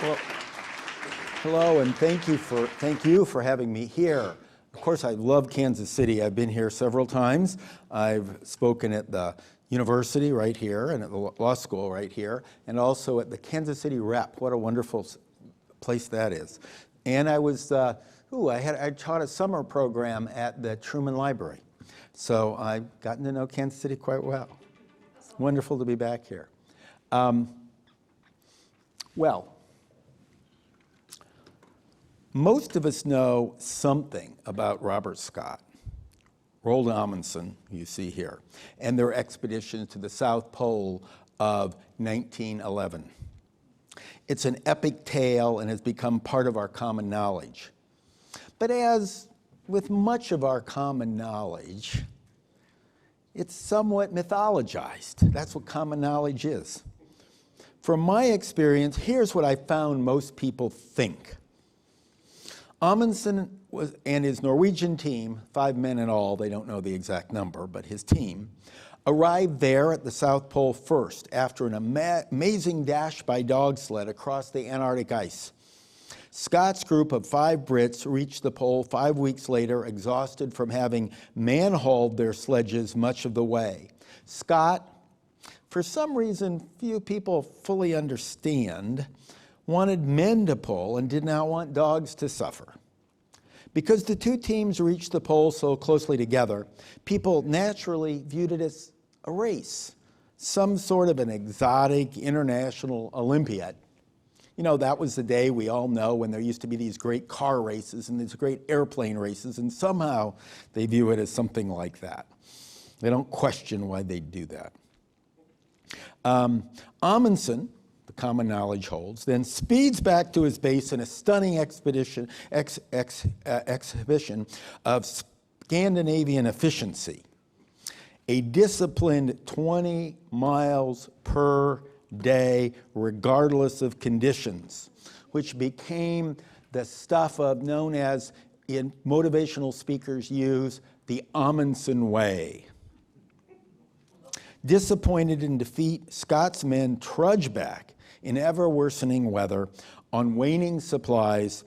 Well, hello, and thank you for having me here. Of course, I love Kansas City. I've been here several times. I've spoken at the university right here and at the law school right here, and also at the Kansas City Rep. What a wonderful place that is. And I was, I taught a summer program at the Truman Library. So I've gotten to know Kansas City quite well. It's wonderful to be back here. Well, most of us know something about Robert Scott, Roald Amundsen, you see here, and their expedition to the South Pole of 1911. It's an epic tale and has become part of our common knowledge. But as with much of our common knowledge, it's somewhat mythologized. That's what common knowledge is. From my experience, here's what I found most people think. Amundsen and his Norwegian team, 5 men in all, they don't know the exact number, but his team, arrived there at the South Pole first after an amazing dash by dog sled across the Antarctic ice. Scott's group of 5 Brits reached the pole 5 weeks later, exhausted from having man-hauled their sledges much of the way. Scott, for some reason few people fully understand, wanted men to pull and did not want dogs to suffer. Because the 2 teams reached the pole so closely together, people naturally viewed it as a race, some sort of an exotic international Olympiad. You know, that was the day we all know when there used to be these great car races and these great airplane races, and somehow they view it as something like that. They don't question why they do that. Amundsen, the common knowledge holds, then speeds back to his base in a stunning exhibition of Scandinavian efficiency. A disciplined 20 miles per day, regardless of conditions, which became the stuff of known as, in motivational speakers use, the Amundsen way. Disappointed in defeat, Scott's men trudge back in ever-worsening weather on waning supplies,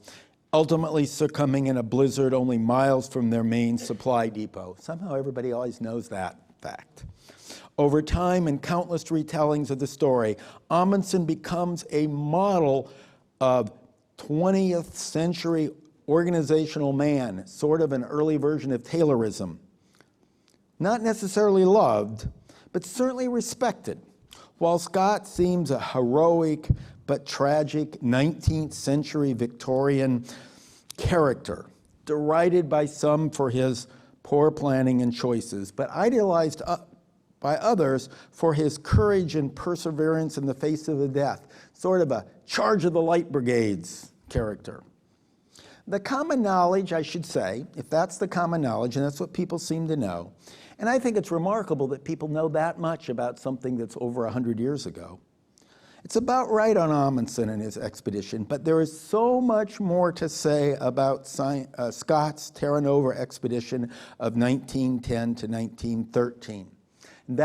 ultimately succumbing in a blizzard only miles from their main supply depot. Somehow everybody always knows that fact. Over time and countless retellings of the story, Amundsen becomes a model of 20th century organizational man, sort of an early version of Taylorism. Not necessarily loved, but certainly respected. While Scott seems a heroic but tragic 19th century Victorian character, derided by some for his poor planning and choices, but idealized by others for his courage and perseverance in the face of the death, sort of a Charge of the Light Brigades character. The common knowledge, I should say, if that's the common knowledge, and that's what people seem to know, and I think it's remarkable that people know that much about something that's over 100 years ago. It's about right on Amundsen and his expedition, but there is so much more to say about Scott's Terra Nova expedition of 1910 to 1913. And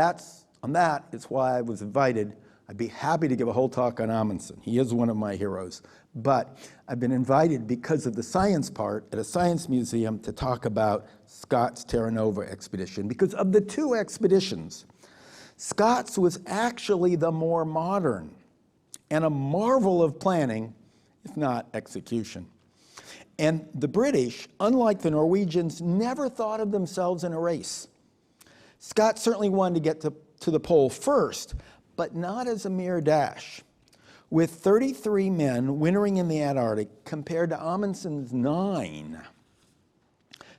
on that is why I was invited. I'd be happy to give a whole talk on Amundsen. He is one of my heroes. But I've been invited because of the science part at a science museum to talk about Scott's Terra Nova expedition. Because of the 2 expeditions, Scott's was actually the more modern and a marvel of planning, if not execution. And the British, unlike the Norwegians, never thought of themselves in a race. Scott certainly wanted to get to the pole first, but not as a mere dash. With 33 men wintering in the Antarctic compared to Amundsen's 9,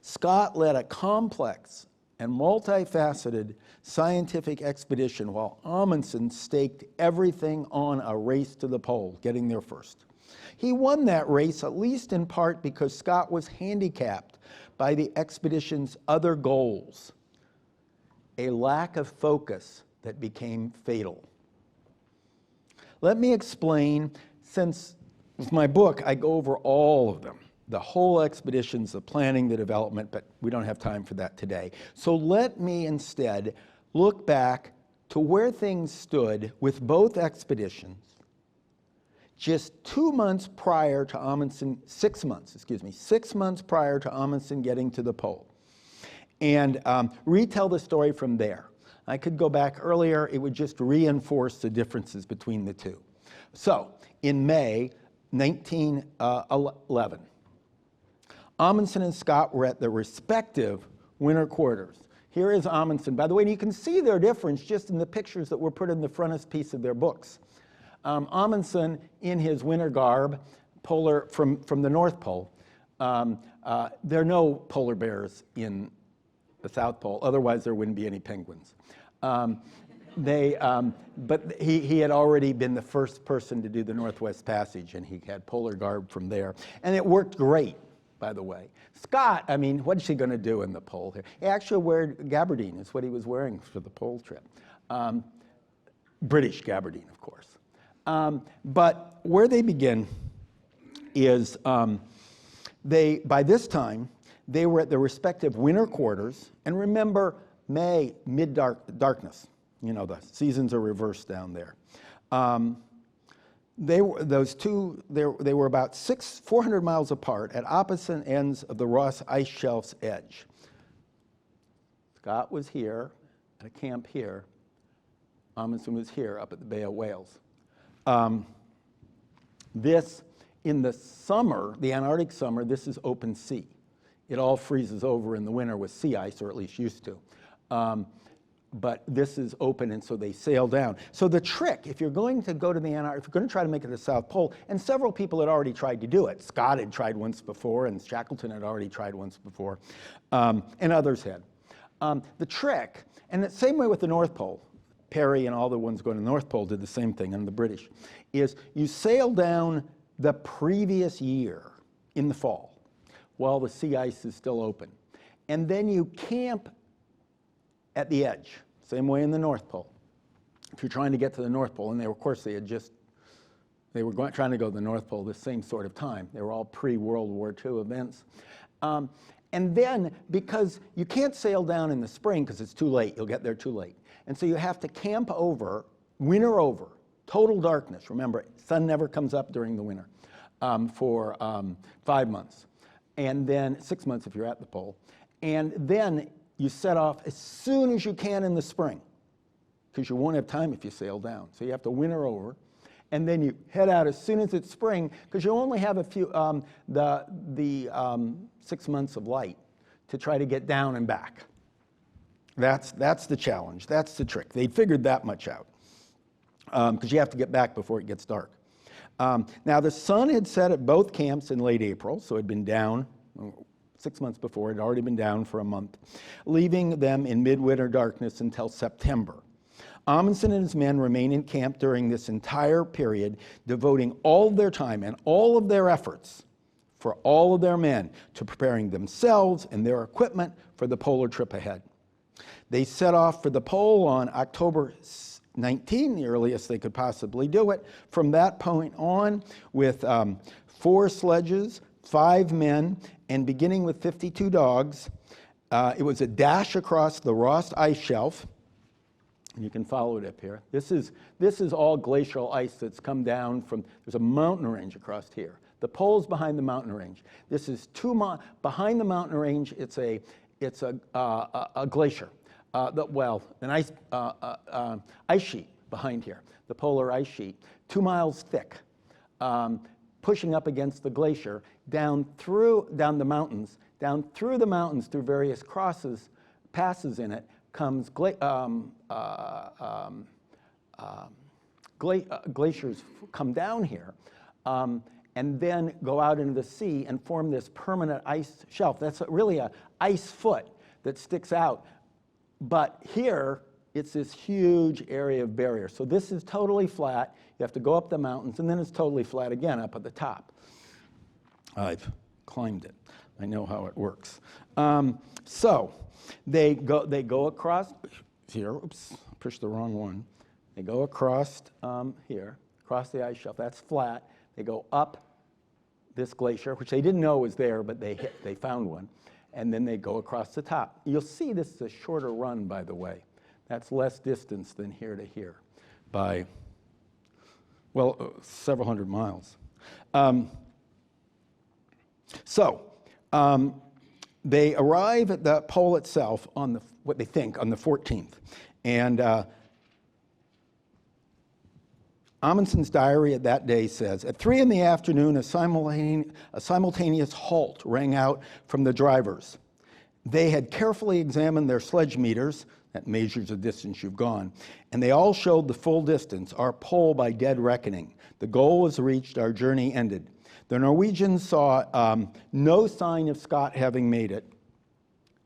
Scott led a complex and multifaceted scientific expedition while Amundsen staked everything on a race to the pole, getting there first. He won that race at least in part because Scott was handicapped by the expedition's other goals, a lack of focus that became fatal. Let me explain, since with my book I go over all of them, the whole expeditions, the planning, the development, but we don't have time for that today. So let me instead look back to where things stood with both expeditions just 2 months prior to Amundsen, 6 months, excuse me, 6 months prior to Amundsen getting to the pole, and retell the story from there. I could go back earlier, it would just reinforce the differences between the two. So, in May 1911, Amundsen and Scott were at their respective winter quarters. Here is Amundsen. By the way, you can see their difference just in the pictures that were put in the frontispiece of their books. Amundsen in his winter garb, polar from the North Pole. There are no polar bears in the South Pole, otherwise there wouldn't be any penguins. But he had already been the first person to do the Northwest Passage, and he had polar garb from there. And it worked great, by the way. Scott, I mean, what is he going to do in the pole here? He actually wore gabardine, is what he was wearing for the pole trip. British gabardine, of course. But where they begin is by this time, they were at their respective winter quarters. And remember, May, mid-darkness. You know, the seasons are reversed down there. They were about 400 miles apart at opposite ends of the Ross ice shelf's edge. Scott was here at a camp here. Amundsen was here up at the Bay of Whales. This, in the summer, the Antarctic summer, this is open sea. It all freezes over in the winter with sea ice, or at least used to. But this is open, and so they sail down. So the trick, if you're going to go to the Antarctic, if you're going to try to make it to the South Pole, and several people had already tried to do it. Scott had tried once before, and Shackleton had already tried once before, and others had. The trick, and the same way with the North Pole, Perry and all the ones going to the North Pole did the same thing, and the British, is you sail down the previous year in the fall while the sea ice is still open. And then you camp at the edge, same way in the North Pole. If you're trying to get to the North Pole, and they were trying to go to the North Pole the same sort of time. They were all pre-World War II events. And then, because you can't sail down in the spring because it's too late, you'll get there too late. And so you have to camp over, winter over, total darkness. Remember, sun never comes up during the winter for 5 months. And then 6 months if you're at the pole. And then you set off as soon as you can in the spring, because you won't have time if you sail down. So you have to winter over, and then you head out as soon as it's spring, because you only have a few 6 months of light to try to get down and back. That's the challenge. That's the trick. They figured that much out, because you have to get back before it gets dark. Now the sun had set at both camps in late April, so it had been down 6 months before. It had already been down for a month, leaving them in midwinter darkness until September. Amundsen and his men remain in camp during this entire period, devoting all of their time and all of their efforts for all of their men to preparing themselves and their equipment for the polar trip ahead. They set off for the pole on October 19, the earliest they could possibly do it. From that point on, with 4 sledges, 5 men, and beginning with 52 dogs, it was a dash across the Ross ice shelf. You can follow it up here. This is all glacial ice that's come down from, there's a mountain range across here. The pole's behind the mountain range. This is behind the mountain range, it's a glacier. An ice sheet behind here, the polar ice sheet, 2 miles thick, pushing up against the glacier, down through the mountains, through various passes in it, comes glaciers come down here, and then go out into the sea and form this permanent ice shelf. That's really an ice foot that sticks out. But here, it's this huge area of barrier. So this is totally flat. You have to go up the mountains, and then it's totally flat again up at the top. I've climbed it. I know how it works. So they go across here. Oops, pushed the wrong one. They go across here, across the ice shelf. That's flat. They go up this glacier, which they didn't know was there, but they found one. And then they go across the top. You'll see this is a shorter run, by the way. That's less distance than here to here by Well, several hundred miles. They arrive at the pole itself on what they think on the 14th. And Amundsen's diary at that day says, at 3 in the afternoon, a simultaneous halt rang out from the drivers. They had carefully examined their sledge meters, that measures the distance you've gone, and they all showed the full distance, our pole by dead reckoning. The goal was reached, our journey ended. The Norwegians saw no sign of Scott having made it.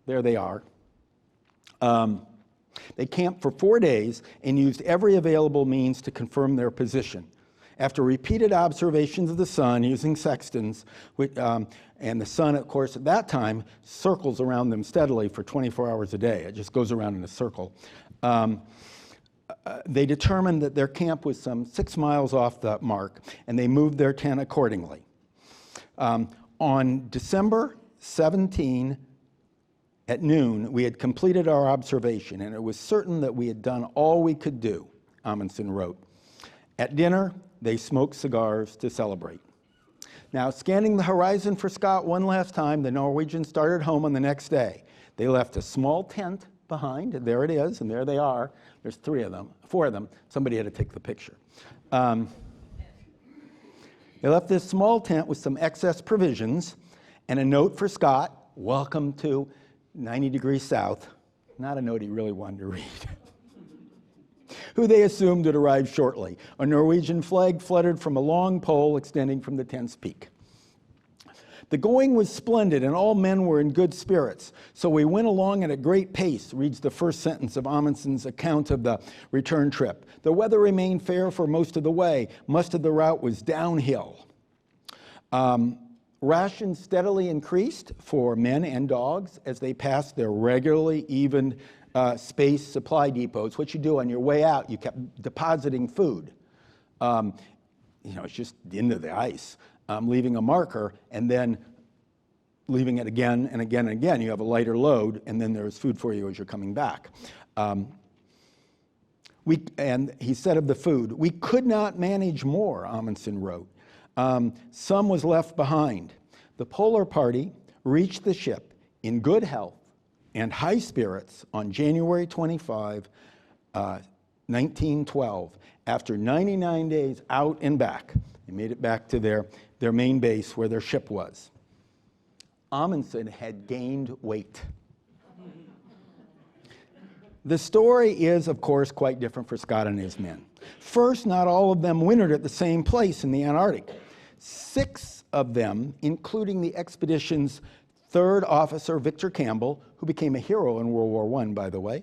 There they are. They camped for 4 days and used every available means to confirm their position. After repeated observations of the sun using sextants, and the sun, of course, at that time, circles around them steadily for 24 hours a day. It just goes around in a circle. They determined that their camp was some 6 miles off the mark, and they moved their tent accordingly. On December 17, at noon, we had completed our observation, and it was certain that we had done all we could do, Amundsen wrote. At dinner, they smoked cigars to celebrate. Now, scanning the horizon for Scott one last time, the Norwegians started home on the next day. They left a small tent behind, and there it is, and there they are. There's 4 of them. Somebody had to take the picture. They left this small tent with some excess provisions and a note for Scott, welcome to 90 degrees south. Not a note he really wanted to read. Who they assumed would arrive shortly. A Norwegian flag fluttered from a long pole extending from the tent's peak. The going was splendid, and all men were in good spirits. So we went along at a great pace, reads the first sentence of Amundsen's account of the return trip. The weather remained fair for most of the way. Most of the route was downhill. Rations steadily increased for men and dogs as they passed their regularly evened spaced supply depots. What you do on your way out, you kept depositing food. It's just into the ice. Leaving a marker and then leaving it again and again and again. You have a lighter load, and then there's food for you as you're coming back. And he said of the food, we could not manage more, Amundsen wrote. Some was left behind. The polar party reached the ship in good health and high spirits on January 25, 1912, after 99 days out and back. They made it back to their main base where their ship was. Amundsen had gained weight. The story is, of course, quite different for Scott and his men. First, not all of them wintered at the same place in the Antarctic. 6 of them, including the expedition's 3rd officer, Victor Campbell, who became a hero in World War I, by the way,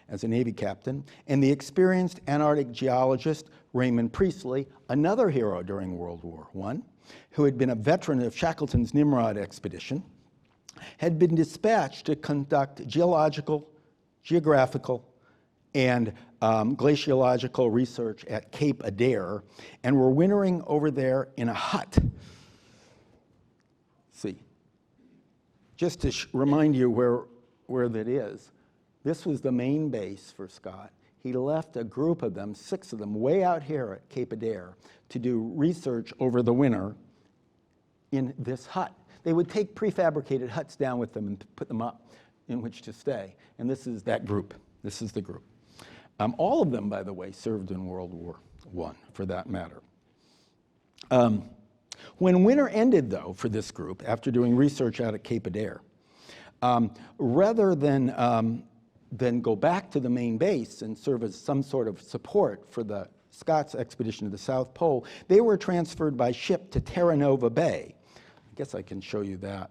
as a Navy captain, and the experienced Antarctic geologist Raymond Priestley, another hero during World War I, who had been a veteran of Shackleton's Nimrod expedition, had been dispatched to conduct geological, geographical, and glaciological research at Cape Adair, and were wintering over there in a hut. See, just to remind you where that is, this was the main base for Scott. He left a group of them, 6 of them, way out here at Cape Adair to do research over the winter in this hut. They would take prefabricated huts down with them and put them up in which to stay. And this is that group. This is the group. All of them, by the way, served in World War I, for that matter. When winter ended, though, for this group, after doing research out at Cape Adair, rather than go back to the main base and serve as some sort of support for the Scott's expedition to the South Pole, they were transferred by ship to Terra Nova Bay. I guess I can show you that.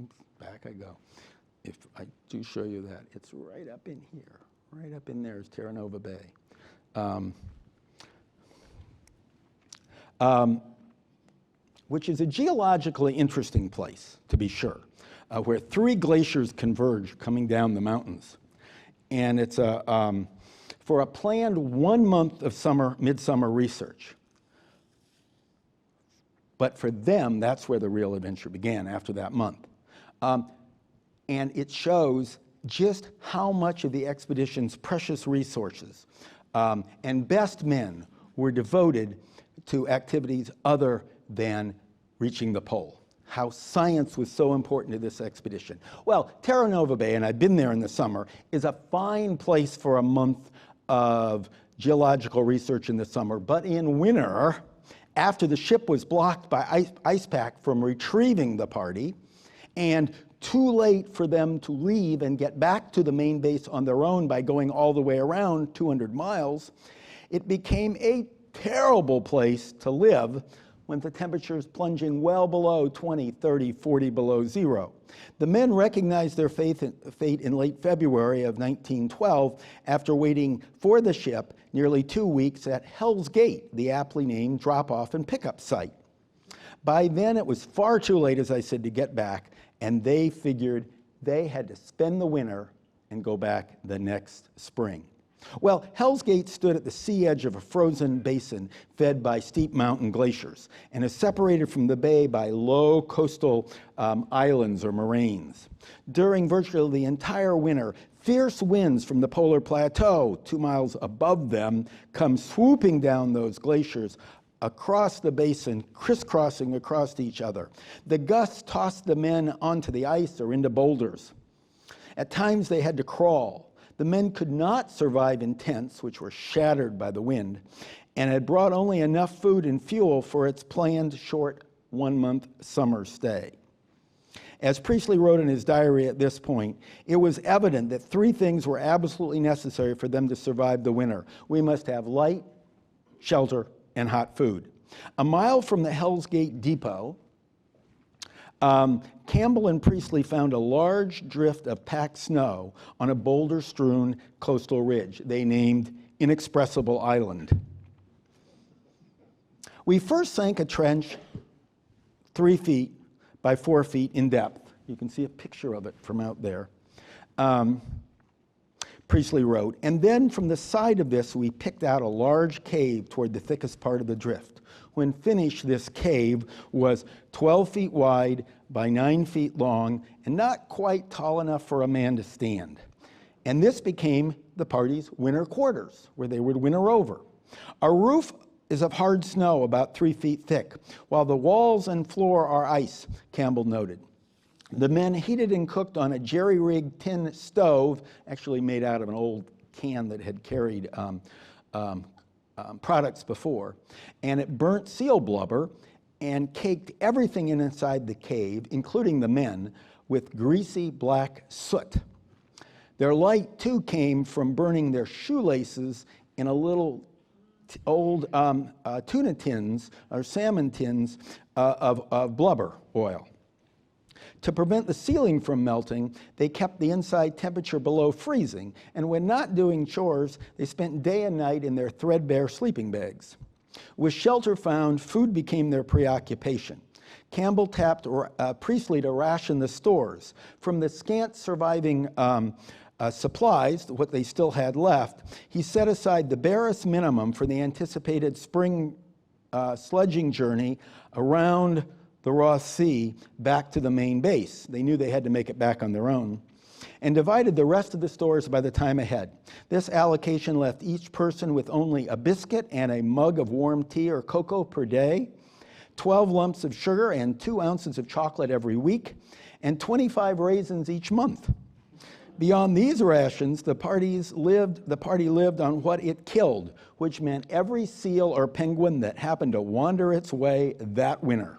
Oops, back I go. If I do show you that, it's right up in here. Right up in there is Terra Nova Bay. Which is a geologically interesting place, to be sure, where 3 glaciers converge coming down the mountains. And it's for a planned 1 month of midsummer research. But for them, that's where the real adventure began, after that month. And it shows just how much of the expedition's precious resources and best men were devoted to activities other than reaching the pole. How science was so important to this expedition. Well, Terra Nova Bay, and I've been there in the summer, is a fine place for a month of geological research in the summer, but in winter, after the ship was blocked by ice pack from retrieving the party, and too late for them to leave and get back to the main base on their own by going all the way around 200 miles, it became a terrible place to live when the temperature's plunging well below 20, 30, 40 below zero. The men recognized their fate in late February of 1912 after waiting for the ship nearly 2 weeks at Hell's Gate, the aptly named drop-off and pickup site. By then, it was far too late, as I said, to get back, and they figured they had to spend the winter and go back the next spring. Well, Hell's Gate stood at the sea edge of a frozen basin fed by steep mountain glaciers and is separated from the bay by low coastal islands or moraines. During virtually the entire winter, fierce winds from the polar plateau, 2 miles above them, come swooping down those glaciers across the basin, crisscrossing across each other. The gusts tossed the men onto the ice or into boulders. At times they had to crawl. The men could not survive in tents, which were shattered by the wind, and had brought only enough food and fuel for its planned short 1-month summer stay. As Priestley wrote in his diary at this point, it was evident that 3 things were absolutely necessary for them to survive the winter. We must have light, shelter, and hot food. A mile from the Hell's Gate depot, Campbell and Priestley found a large drift of packed snow on a boulder-strewn coastal ridge they named Inexpressible Island. We first sank a trench 3 feet by 4 feet in depth. You can see a picture of it from out there. Priestley wrote, and then from the side of this we picked out a large cave toward the thickest part of the drift. When finished, this cave was 12 feet wide by 9 feet long and not quite tall enough for a man to stand. And this became the party's winter quarters, where they would winter over. Our roof is of hard snow about 3 feet thick, while the walls and floor are ice, Campbell noted. The men heated and cooked on a jerry-rigged tin stove, actually made out of an old can that had carried products before, and it burnt seal blubber and caked everything inside the cave, including the men, with greasy black soot. Their light, too, came from burning their shoelaces in a little old tuna tins or salmon tins of blubber oil. To prevent the ceiling from melting, they kept the inside temperature below freezing, and when not doing chores, they spent day and night in their threadbare sleeping bags. With shelter found, food became their preoccupation. Campbell tapped Priestley to ration the stores. From the scant surviving supplies, what they still had left, he set aside the barest minimum for the anticipated spring sledging journey around the Ross Sea back to the main base. They knew they had to make it back on their own, and divided the rest of the stores by the time ahead. This allocation left each person with only a biscuit and a mug of warm tea or cocoa per day, 12 lumps of sugar and 2 ounces of chocolate every week, and 25 raisins each month. Beyond these rations, the party lived on what it killed, which meant every seal or penguin that happened to wander its way that winter.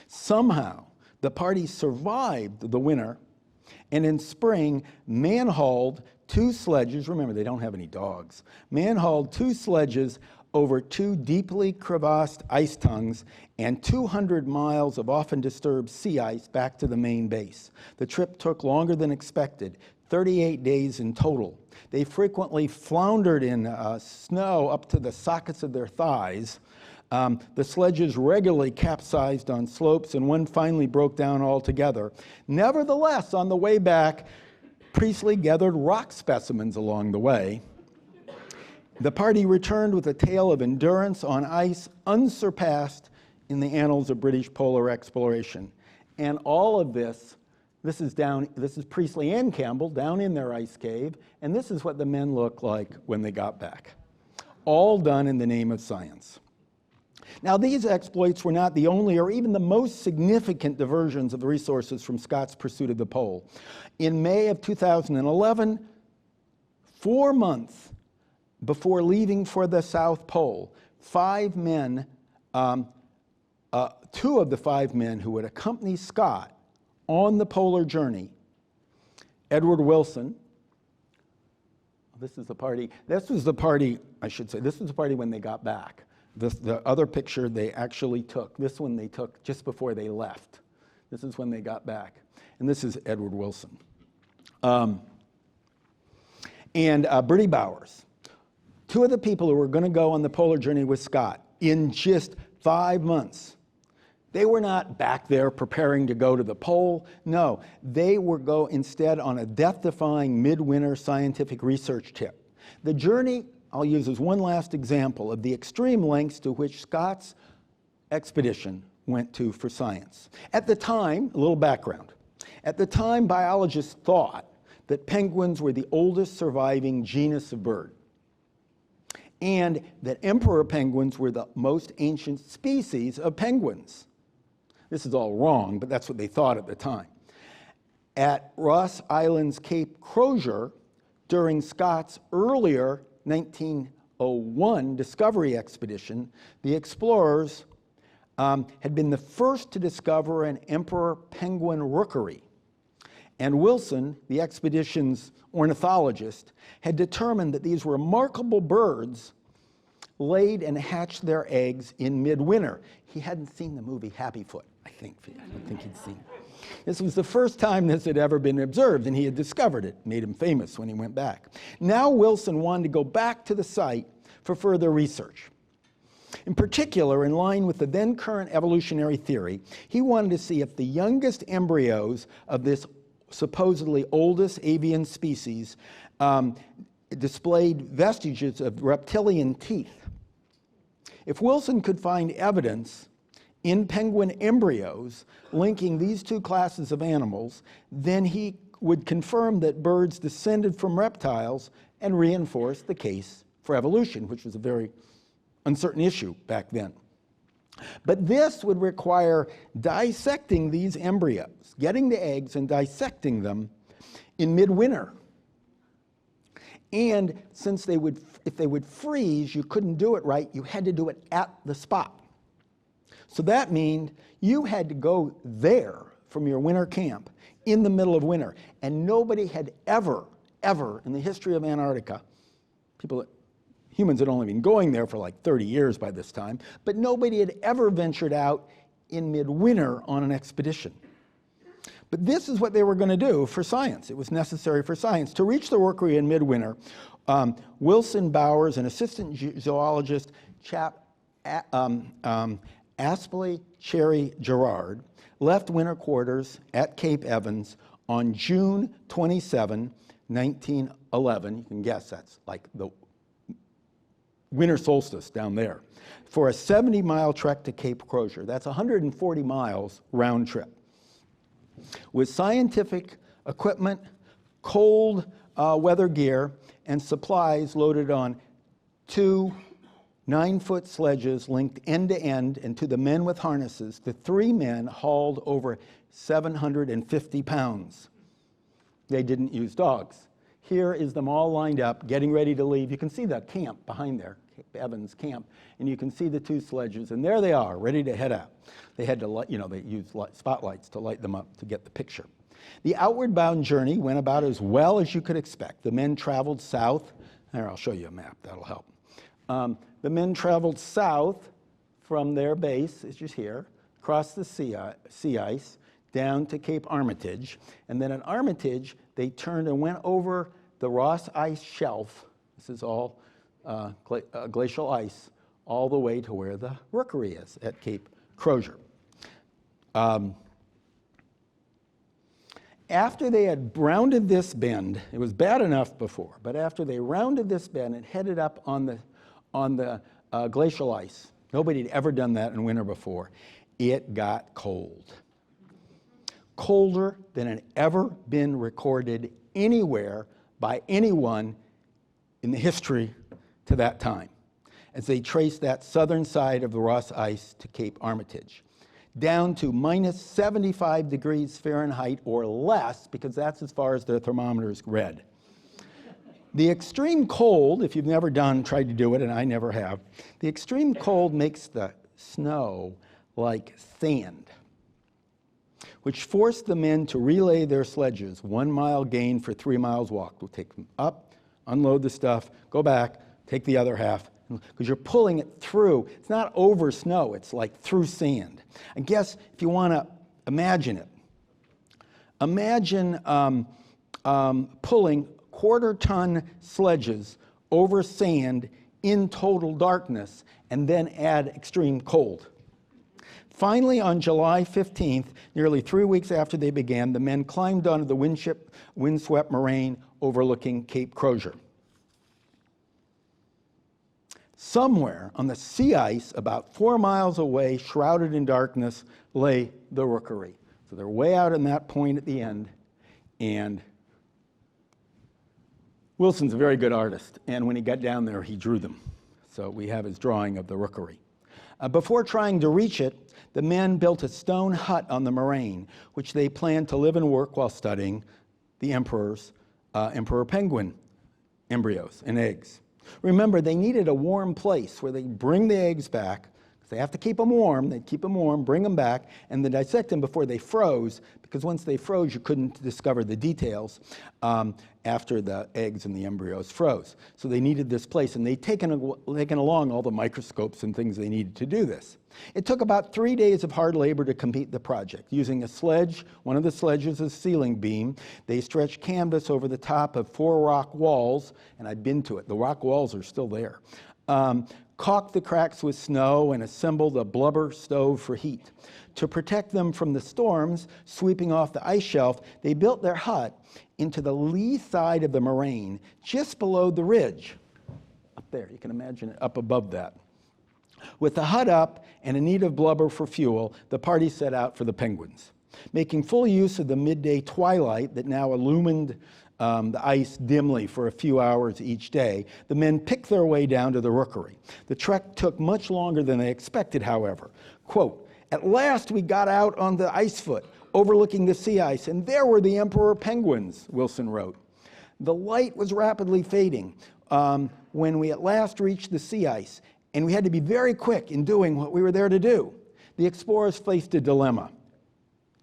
Somehow, the party survived the winter, and in spring, man-hauled 2 sledges, remember they don't have any dogs, man-hauled 2 sledges over 2 deeply crevassed ice tongues and 200 miles of often disturbed sea ice back to the main base. The trip took longer than expected, 38 days in total. They frequently floundered in snow up to the sockets of their thighs. The sledges regularly capsized on slopes, and one finally broke down altogether. Nevertheless, on the way back, Priestley gathered rock specimens along the way. The party returned with a tale of endurance on ice unsurpassed in the annals of British polar exploration. And all of this This is Priestley and Campbell down in their ice cave, and this is what the men looked like when they got back. All done in the name of science. Now, these exploits were not the only or even the most significant diversions of the resources from Scott's pursuit of the pole. In May of 2011, 4 months before leaving for the South Pole, 5 men, 2 of the 5 men who would accompany Scott on the polar journey, Edward Wilson, this was the party when they got back. The other picture they actually took, this one they took just before they left. This is when they got back. And this is Edward Wilson. Bertie Bowers, 2 of the people who were going to go on the polar journey with Scott in just 5 months. They were not back there preparing to go to the pole. No, they were go instead on a death-defying midwinter scientific research trip. The journey I'll use as one last example of the extreme lengths to which Scott's expedition went to for science. At the time, a little background. At the time, biologists thought that penguins were the oldest surviving genus of bird, and that emperor penguins were the most ancient species of penguins. This is all wrong, but that's what they thought at the time. At Ross Island's Cape Crozier, during Scott's earlier 1901 discovery expedition, the explorers had been the first to discover an emperor penguin rookery. And Wilson, the expedition's ornithologist, had determined that these remarkable birds laid and hatched their eggs in midwinter. He hadn't seen the movie Happy Foot, I think he'd seen it. This was the first time this had ever been observed, and he had discovered it, made him famous when he went back. Now Wilson wanted to go back to the site for further research. In particular, in line with the then current evolutionary theory, he wanted to see if the youngest embryos of this supposedly oldest avian species displayed vestiges of reptilian teeth. If Wilson could find evidence in penguin embryos linking these 2 classes of animals, then he would confirm that birds descended from reptiles and reinforce the case for evolution, which was a very uncertain issue back then. But this would require dissecting these embryos, getting the eggs and dissecting them in midwinter. And since if they would freeze, you couldn't do it right, you had to do it at the spot. So that meant you had to go there from your winter camp in the middle of winter. And nobody had ever in the history of Antarctica, humans had only been going there for like 30 years by this time, but nobody had ever ventured out in midwinter on an expedition. But this is what they were going to do for science. It was necessary for science. To reach the rookery in midwinter, Wilson, Bowers, and assistant zoologist Aspley Cherry Gerard left winter quarters at Cape Evans on June 27, 1911. You can guess that's like the winter solstice down there, for a 70-mile trek to Cape Crozier. That's 140 miles round trip. With scientific equipment, cold weather gear, and supplies loaded on 2 9-foot sledges linked end to end, and to the men with harnesses, the 3 men hauled over 750 pounds. They didn't use dogs. Here is them all lined up, getting ready to leave. You can see the camp behind there, Cape Evans camp, and you can see the 2 sledges, and there they are, ready to head out. They had to, they used spotlights to light them up to get the picture. The outward bound journey went about as well as you could expect. The men traveled south. There, I'll show you a map, that'll help. The men traveled south from their base, which is here, across the sea ice, down to Cape Armitage. And then at Armitage, they turned and went over the Ross Ice Shelf. This is all glacial ice, all the way to where the rookery is at Cape Crozier. After they had rounded this bend, it was bad enough before, but after they rounded this bend and headed up on the glacial ice, nobody had ever done that in winter before, it got cold. colder than had ever been recorded anywhere by anyone in the history to that time, as they traced that southern side of the Ross Ice to Cape Armitage, down to minus 75 degrees Fahrenheit or less, because that's as far as their thermometers read. The extreme cold, if you've never tried to do it, and I never have, the extreme cold makes the snow like sand, which forced the men to relay their sledges, 1 mile gain for 3 miles walk. We'll take them up, unload the stuff, go back, take the other half, because you're pulling it through. It's not over snow, it's like through sand. I guess if you want to imagine it, imagine pulling quarter-ton sledges over sand in total darkness and then add extreme cold. Finally, on July 15th, nearly 3 weeks after they began, the men climbed onto the windswept moraine overlooking Cape Crozier. Somewhere on the sea ice, about 4 miles away, shrouded in darkness, lay the rookery. So they're way out in that point at the end, and Wilson's a very good artist, and when he got down there, he drew them. So we have his drawing of the rookery. Before trying to reach it, the men built a stone hut on the moraine, which they planned to live and work while studying the emperor penguin embryos and eggs. Remember, they needed a warm place where they bring the eggs back. They have to keep them warm. They'd keep them warm, bring them back, and then dissect them before they froze, because once they froze, you couldn't discover the details after the eggs and the embryos froze. So they needed this place, and they'd taken along all the microscopes and things they needed to do this. It took about 3 days of hard labor to complete the project. Using a sledge, one of the sledges as a ceiling beam, they stretched canvas over the top of 4 rock walls, and I've been to it. The rock walls are still there. Caulked the cracks with snow and assembled a blubber stove for heat. To protect them from the storms sweeping off the ice shelf, they built their hut into the lee side of the moraine, just below the ridge. Up there, you can imagine it up above that. With the hut up and in need of blubber for fuel, the party set out for the Penguins. Making full use of the midday twilight that now illumined the ice dimly for a few hours each day, the men picked their way down to the rookery. The trek took much longer than they expected, however. Quote, "At last we got out on the ice foot, overlooking the sea ice, and there were the emperor penguins," Wilson wrote. The light was rapidly fading when we at last reached the sea ice, and we had to be very quick in doing what we were there to do. The explorers faced a dilemma.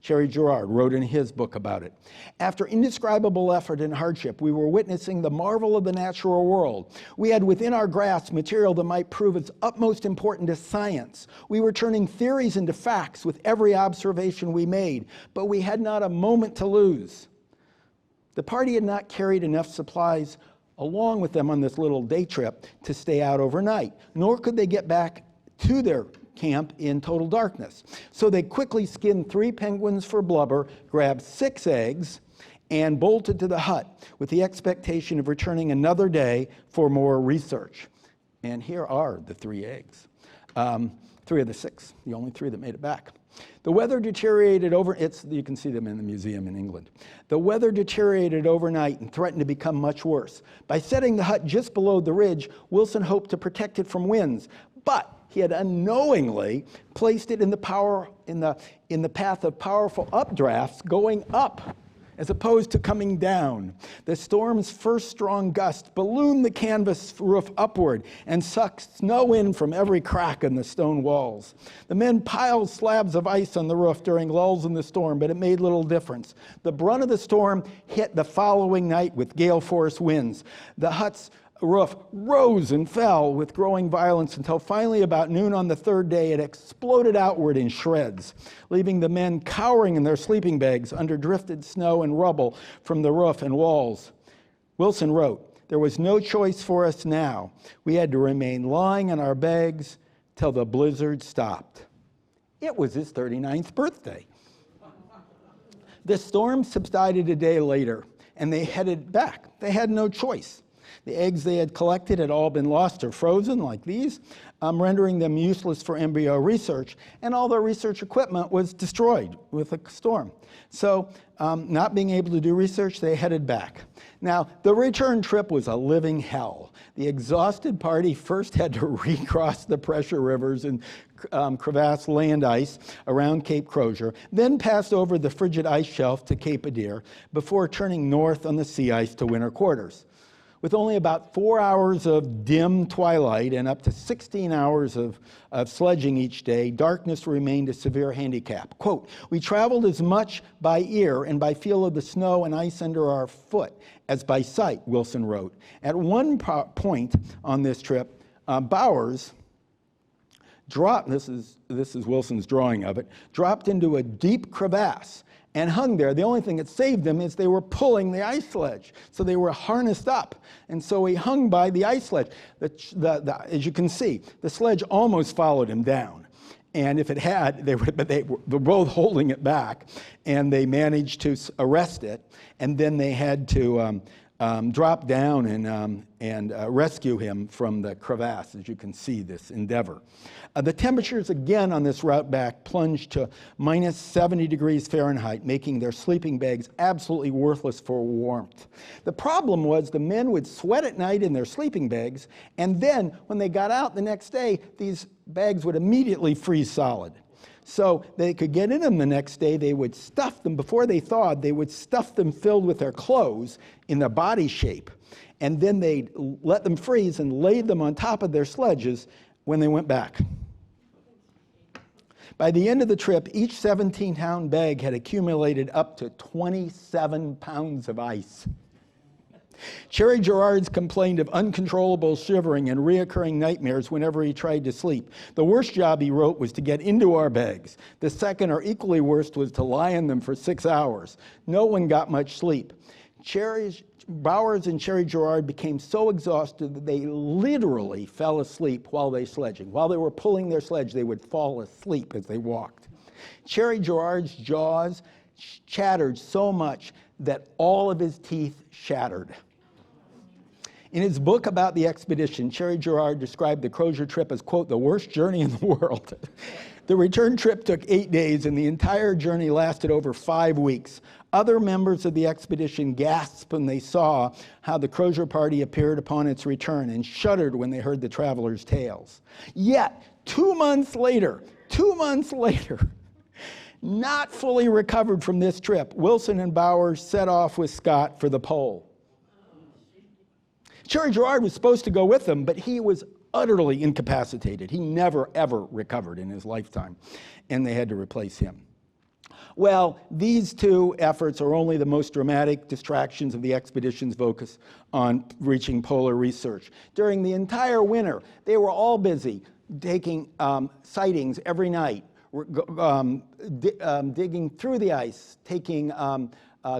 Cherry Gerard wrote in his book about it. After indescribable effort and hardship, we were witnessing the marvel of the natural world. We had within our grasp material that might prove its utmost importance to science. We were turning theories into facts with every observation we made, but we had not a moment to lose. The party had not carried enough supplies along with them on this little day trip to stay out overnight, nor could they get back to their camp in total darkness. So they quickly skinned 3 penguins for blubber, grabbed 6 eggs, and bolted to the hut with the expectation of returning another day for more research. And here are the 3 eggs. 3 of the 6, the only 3 that made it back. The weather deteriorated you can see them in the museum in England. The weather deteriorated overnight and threatened to become much worse. By setting the hut just below the ridge, Wilson hoped to protect it from winds, but he had unknowingly placed it in the path of powerful updrafts going up, as opposed to coming down. The storm's first strong gust ballooned the canvas roof upward and sucked snow in from every crack in the stone walls. The men piled slabs of ice on the roof during lulls in the storm, but it made little difference. The brunt of the storm hit the following night with gale force winds. The hut's roof rose and fell with growing violence until finally about noon on the 3rd day it exploded outward in shreds, leaving the men cowering in their sleeping bags under drifted snow and rubble from the roof and walls. Wilson wrote, "There was no choice for us now. We had to remain lying in our bags till the blizzard stopped." It was his 39th birthday. The storm subsided a day later, and they headed back. They had no choice. The eggs they had collected had all been lost or frozen, like these, rendering them useless for embryo research, and all their research equipment was destroyed with a storm. So, not being able to do research, they headed back. Now, the return trip was a living hell. The exhausted party first had to recross the pressure rivers and crevasse land ice around Cape Crozier, then passed over the frigid ice shelf to Cape Adare before turning north on the sea ice to winter quarters. With only about 4 hours of dim twilight and up to 16 hours of sledging each day, darkness remained a severe handicap. Quote, "We traveled as much by ear and by feel of the snow and ice under our foot as by sight," Wilson wrote. At one point on this trip, Bowers dropped, this is Wilson's drawing of it, dropped into a deep crevasse and hung there. The only thing that saved them is they were pulling the ice sledge. So they were harnessed up. And so he hung by the ice sledge. As you can see, the sledge almost followed him down. And if it had, they were both holding it back. And they managed to arrest it. And then they had to drop down and rescue him from the crevasse, as you can see this endeavor. The temperatures again on this route back plunged to minus 70 degrees Fahrenheit, making their sleeping bags absolutely worthless for warmth. The problem was the men would sweat at night in their sleeping bags, and then when they got out the next day, these bags would immediately freeze solid. So they could get in them the next day. They would stuff them, before they thawed, they would stuff them filled with their clothes in their body shape. And then they'd let them freeze and lay them on top of their sledges when they went back. By the end of the trip, each 17-pound bag had accumulated up to 27 pounds of ice. Cherry Gerards complained of uncontrollable shivering and reoccurring nightmares whenever he tried to sleep. The worst job, he wrote, was to get into our bags. The second, or equally worst, was to lie in them for 6 hours. No one got much sleep. Bowers and Cherry Gerard became so exhausted that they literally fell asleep while they sledging. While they were pulling their sledge, they would fall asleep as they walked. Cherry Gerard's jaws chattered so much that all of his teeth shattered. In his book about the expedition, Cherry Gerard described the Crozier trip as, quote, "the worst journey in the world." The return trip took 8 days, and the entire journey lasted over 5 weeks. Other members of the expedition gasped when they saw how the Crozier party appeared upon its return and shuddered when they heard the travelers' tales. Yet, 2 months later, not fully recovered from this trip, Wilson and Bowers set off with Scott for the pole. Cherry Gerard was supposed to go with them, but he was utterly incapacitated. He never, ever recovered in his lifetime, and they had to replace him. Well, these two efforts are only the most dramatic distractions of the expedition's focus on reaching polar research. During the entire winter, they were all busy taking sightings every night, digging through the ice,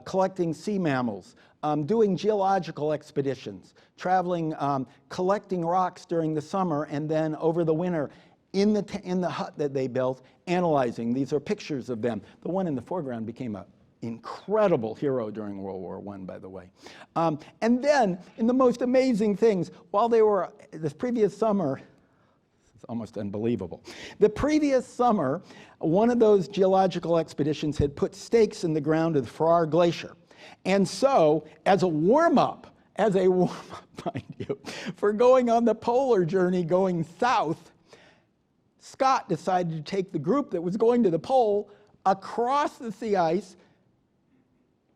collecting sea mammals, doing geological expeditions, traveling, collecting rocks during the summer, and then over the winter in the hut that they built, analyzing. These are pictures of them. The one in the foreground became an incredible hero during World War I, by the way. And then, in the most amazing things, while they were, this previous summer, it's almost unbelievable. The previous summer, one of those geological expeditions had put stakes in the ground of the Farrar Glacier. And so, as a warm-up, mind you, for going on the polar journey going south, Scott decided to take the group that was going to the pole across the sea ice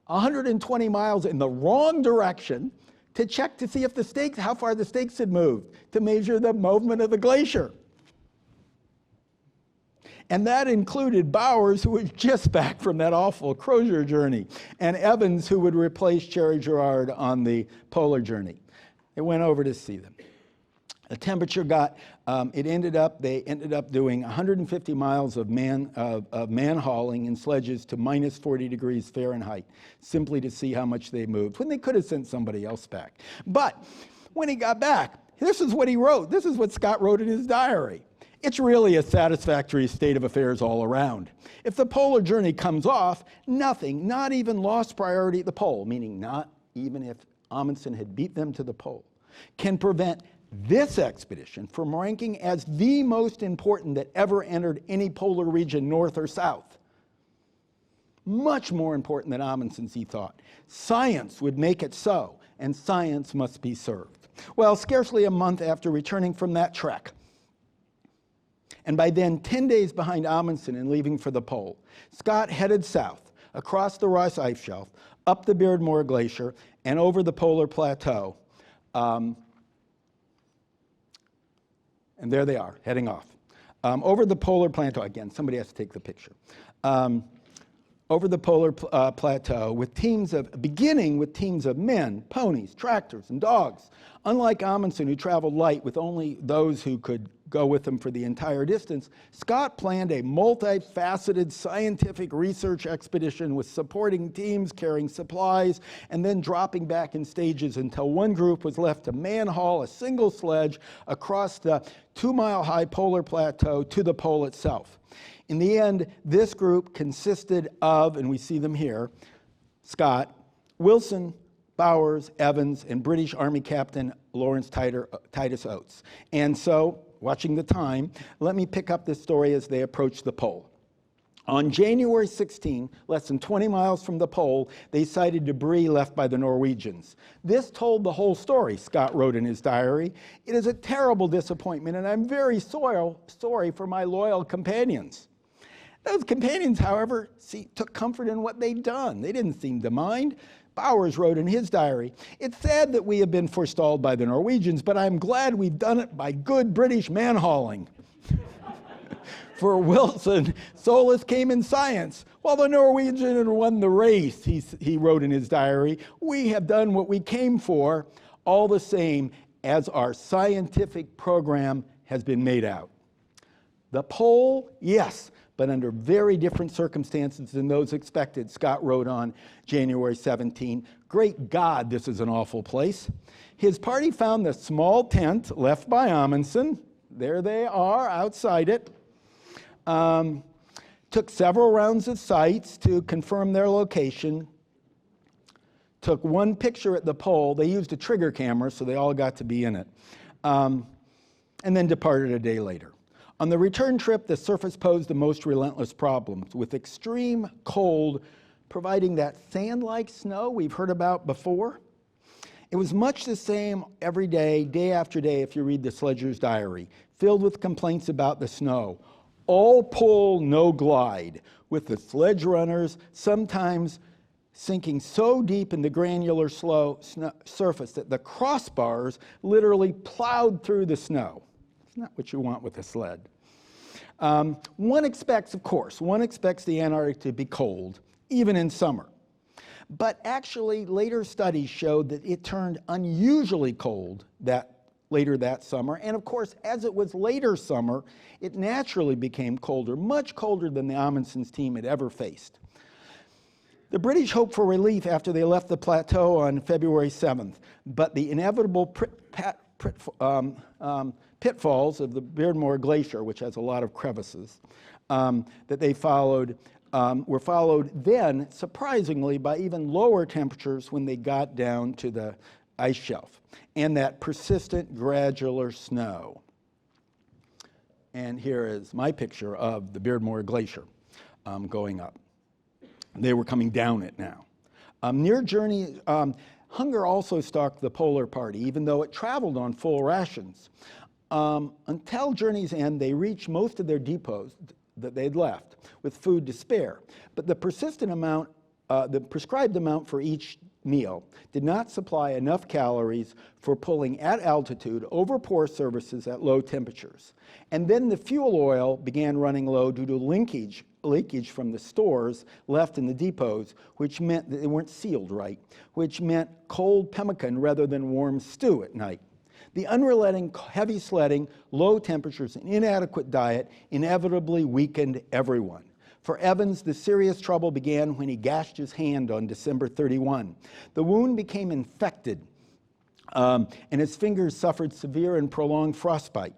120 miles in the wrong direction to check to see if the stakes, how far the stakes had moved, to measure the movement of the glacier. And that included Bowers, who was just back from that awful Crozier journey, and Evans, who would replace Cherry Gerard on the polar journey. They went over to see them. The temperature they ended up doing 150 miles of man hauling in sledges to minus 40 degrees Fahrenheit, simply to see how much they moved, when they could have sent somebody else back. But when he got back, this is what he wrote. This is what Scott wrote in his diary. It's really a satisfactory state of affairs all around. If the polar journey comes off, nothing, not even lost priority at the pole, meaning not even if Amundsen had beat them to the pole, can prevent this expedition from ranking as the most important that ever entered any polar region, north or south. Much more important than Amundsen's, he thought. Science would make it so, and science must be served. Well, scarcely a month after returning from that trek, and by then 10 days behind Amundsen in leaving for the pole, Scott headed south, across the Ross Ice Shelf, up the Beardmore Glacier, and over the polar plateau. And there they are, heading off. Over the polar plateau, again, somebody has to take the picture. Over the polar plateau, beginning with teams of men, ponies, tractors, and dogs. Unlike Amundsen, who traveled light with only those who could go with him for the entire distance, Scott planned a multifaceted scientific research expedition with supporting teams carrying supplies and then dropping back in stages until one group was left to man-haul a single sledge across the 2-mile-high polar plateau to the pole itself. In the end, this group consisted of, and we see them here, Scott, Wilson, Bowers, Evans, and British Army Captain Lawrence Titus Oates. And so, watching the time, let me pick up this story as they approach the pole. On January 16, less than 20 miles from the pole, they sighted debris left by the Norwegians. This told the whole story, Scott wrote in his diary. It is a terrible disappointment, and I'm very sorry for my loyal companions. Those companions, however, took comfort in what they'd done. They didn't seem to mind. Bowers wrote in his diary, "It's sad that we have been forestalled by the Norwegians, but I'm glad we've done it by good British man-hauling." For Wilson, solace came in science. While the Norwegian won the race, he wrote in his diary, "we have done what we came for, all the same as our scientific program has been made out." The pole, yes, but under very different circumstances than those expected, Scott wrote on January 17. "Great God, this is an awful place." His party found the small tent left by Amundsen. There they are outside it. Took several rounds of sights to confirm their location. Took one picture at the pole. They used a trigger camera, so they all got to be in it. And then departed a day later. On the return trip, the surface posed the most relentless problems, with extreme cold providing that sand-like snow we've heard about before. It was much the same every day, day after day, if you read the sledger's diary, filled with complaints about the snow. All pull, no glide, with the sledge runners sometimes sinking so deep in the granular surface that the crossbars literally plowed through the snow. It's not what you want with a sled. One expects the Antarctic to be cold, even in summer. But actually, later studies showed that it turned unusually cold later that summer. And of course, as it was later summer, it naturally became colder, much colder than the Amundsen's team had ever faced. The British hoped for relief after they left the plateau on February 7th, but the inevitable pitfalls of the Beardmore Glacier, which has a lot of crevices, that they followed, were followed then, surprisingly, by even lower temperatures when they got down to the ice shelf, and that persistent gradual snow. And here is my picture of the Beardmore Glacier going up. They were coming down it now. Near journey, hunger also stalked the polar party, even though it traveled on full rations. Until journey's end, they reached most of their depots that they'd left with food to spare. But the prescribed amount for each meal did not supply enough calories for pulling at altitude over poor surfaces at low temperatures. And then the fuel oil began running low due to leakage from the stores left in the depots, which meant that they weren't sealed right, which meant cold pemmican rather than warm stew at night. The unrelenting heavy sledding, low temperatures, and inadequate diet inevitably weakened everyone. For Evans, the serious trouble began when he gashed his hand on December 31. The wound became infected, and his fingers suffered severe and prolonged frostbite.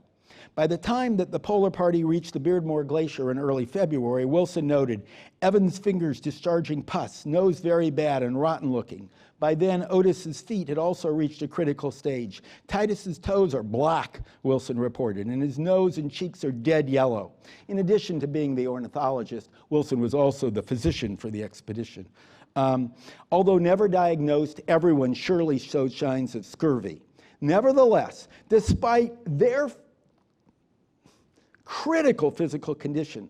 By the time that the polar party reached the Beardmore Glacier in early February, Wilson noted, Evans' fingers discharging pus, nose very bad and rotten looking. By then, Otis's feet had also reached a critical stage. Titus's toes are black, Wilson reported, and his nose and cheeks are dead yellow. In addition to being the ornithologist, Wilson was also the physician for the expedition. Although never diagnosed, everyone surely showed signs of scurvy. Nevertheless, despite their critical physical condition,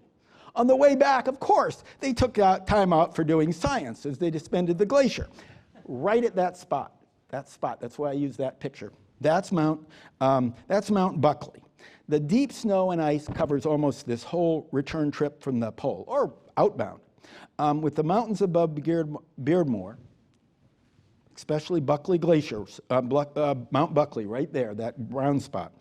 on the way back, of course, they took time out for doing science as they descended the glacier. Right at that spot, that's why I use that picture. That's Mount Buckley. The deep snow and ice covers almost this whole return trip from the pole, or outbound. With the mountains above Beardmore, especially Buckley Glacier, Mount Buckley right there, that brown spot,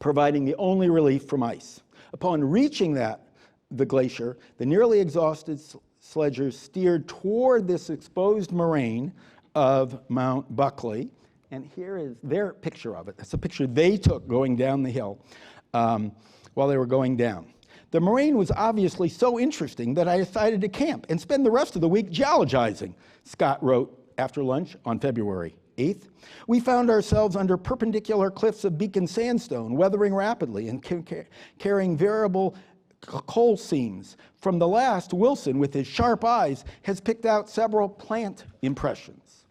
providing the only relief from ice. Upon reaching the glacier, the nearly exhausted sledgers steered toward this exposed moraine of Mount Buckley, and here is their picture of it. That's a picture they took going down the hill while they were going down. The moraine was obviously so interesting that I decided to camp and spend the rest of the week geologizing, Scott wrote after lunch on February 8th. We found ourselves under perpendicular cliffs of beacon sandstone, weathering rapidly and carrying variable coal seams. From the last, Wilson, with his sharp eyes, has picked out several plant impressions.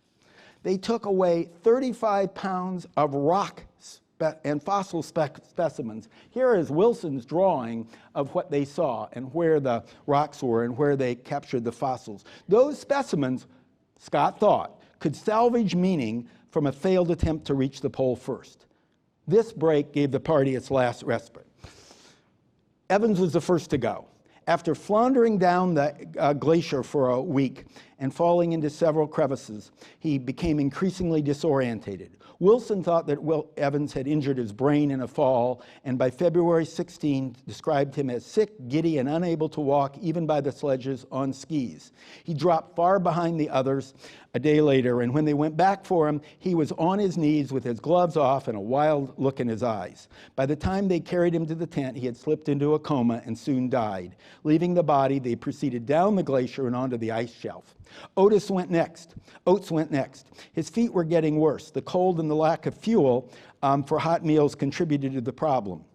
They took away 35 pounds of rock and fossil specimens. Here is Wilson's drawing of what they saw and where the rocks were and where they captured the fossils. Those specimens, Scott thought, could salvage meaning from a failed attempt to reach the pole first. This break gave the party its last respite. Evans was the first to go. After floundering down the glacier for a week and falling into several crevices, he became increasingly disorientated. Wilson thought that Evans had injured his brain in a fall, and by February 16, described him as sick, giddy, and unable to walk even by the sledges on skis. He dropped far behind the others a day later, and when they went back for him, he was on his knees with his gloves off and a wild look in his eyes. By the time they carried him to the tent, he had slipped into a coma and soon died. Leaving the body, they proceeded down the glacier and onto the ice shelf. Oates went next. His feet were getting worse. The cold and the lack of fuel for hot meals contributed to the problem.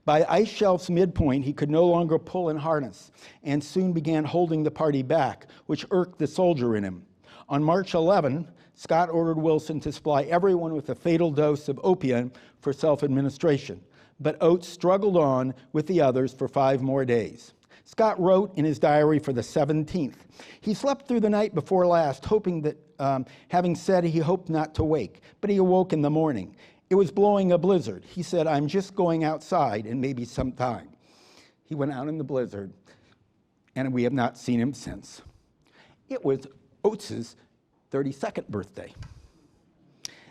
By ice shelf's midpoint, he could no longer pull and harness, and soon began holding the party back, which irked the soldier in him. On March 11, Scott ordered Wilson to supply everyone with a fatal dose of opium for self-administration, but Oates struggled on with the others for 5 more days. Scott wrote in his diary for the 17th, he slept through the night before last, hoping that, having said he hoped not to wake, but he awoke in the morning. It was blowing a blizzard. He said, I'm just going outside and maybe some time. He went out in the blizzard, and we have not seen him since. It was Oates's 32nd birthday.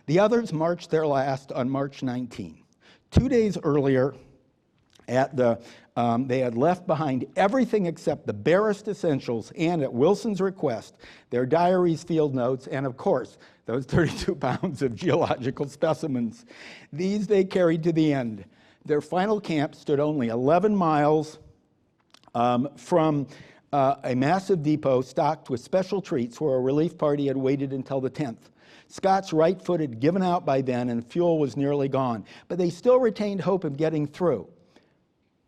The others marched their last on March 19. 2 days earlier, they had left behind everything except the barest essentials and, at Wilson's request, their diaries, field notes, and of course, those 32 pounds of geological specimens. These they carried to the end. Their final camp stood only 11 miles from a massive depot stocked with special treats where a relief party had waited until the 10th. Scott's right foot had given out by then and fuel was nearly gone, but they still retained hope of getting through.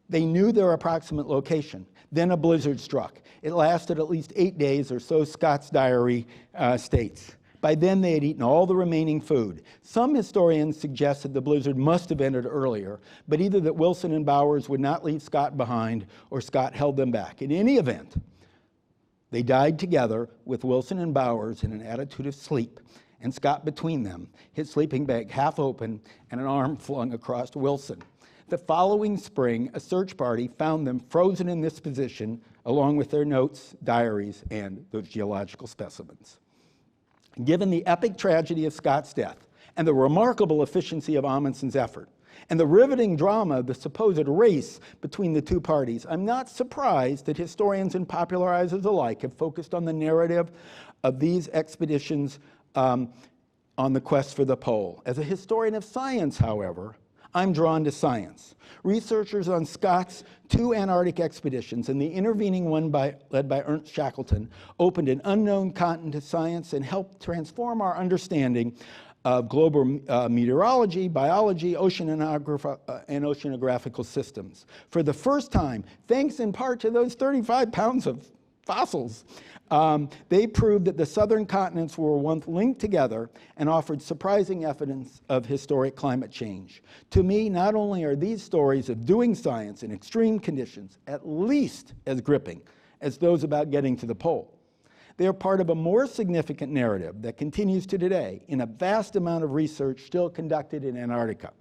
They knew their approximate location. Then a blizzard struck. It lasted at least 8 days, or so Scott's diary states. By then, they had eaten all the remaining food. Some historians suggested the blizzard must have ended earlier, but either that Wilson and Bowers would not leave Scott behind, or Scott held them back. In any event, they died together with Wilson and Bowers in an attitude of sleep, and Scott between them, his sleeping bag half open and an arm flung across Wilson. The following spring, a search party found them frozen in this position, along with their notes, diaries, and those geological specimens. Given the epic tragedy of Scott's death, and the remarkable efficiency of Amundsen's effort, and the riveting drama of the supposed race between the two parties, I'm not surprised that historians and popularizers alike have focused on the narrative of these expeditions on the quest for the pole. As a historian of science, however, I'm drawn to science. Researchers on Scott's 2 Antarctic expeditions and the intervening one led by Ernst Shackleton opened an unknown continent to science and helped transform our understanding of global meteorology, biology, and oceanographical systems. For the first time, thanks in part to those 35 pounds of fossils, they proved that the southern continents were once linked together and offered surprising evidence of historic climate change. To me, not only are these stories of doing science in extreme conditions at least as gripping as those about getting to the pole, they are part of a more significant narrative that continues to today in a vast amount of research still conducted in Antarctica.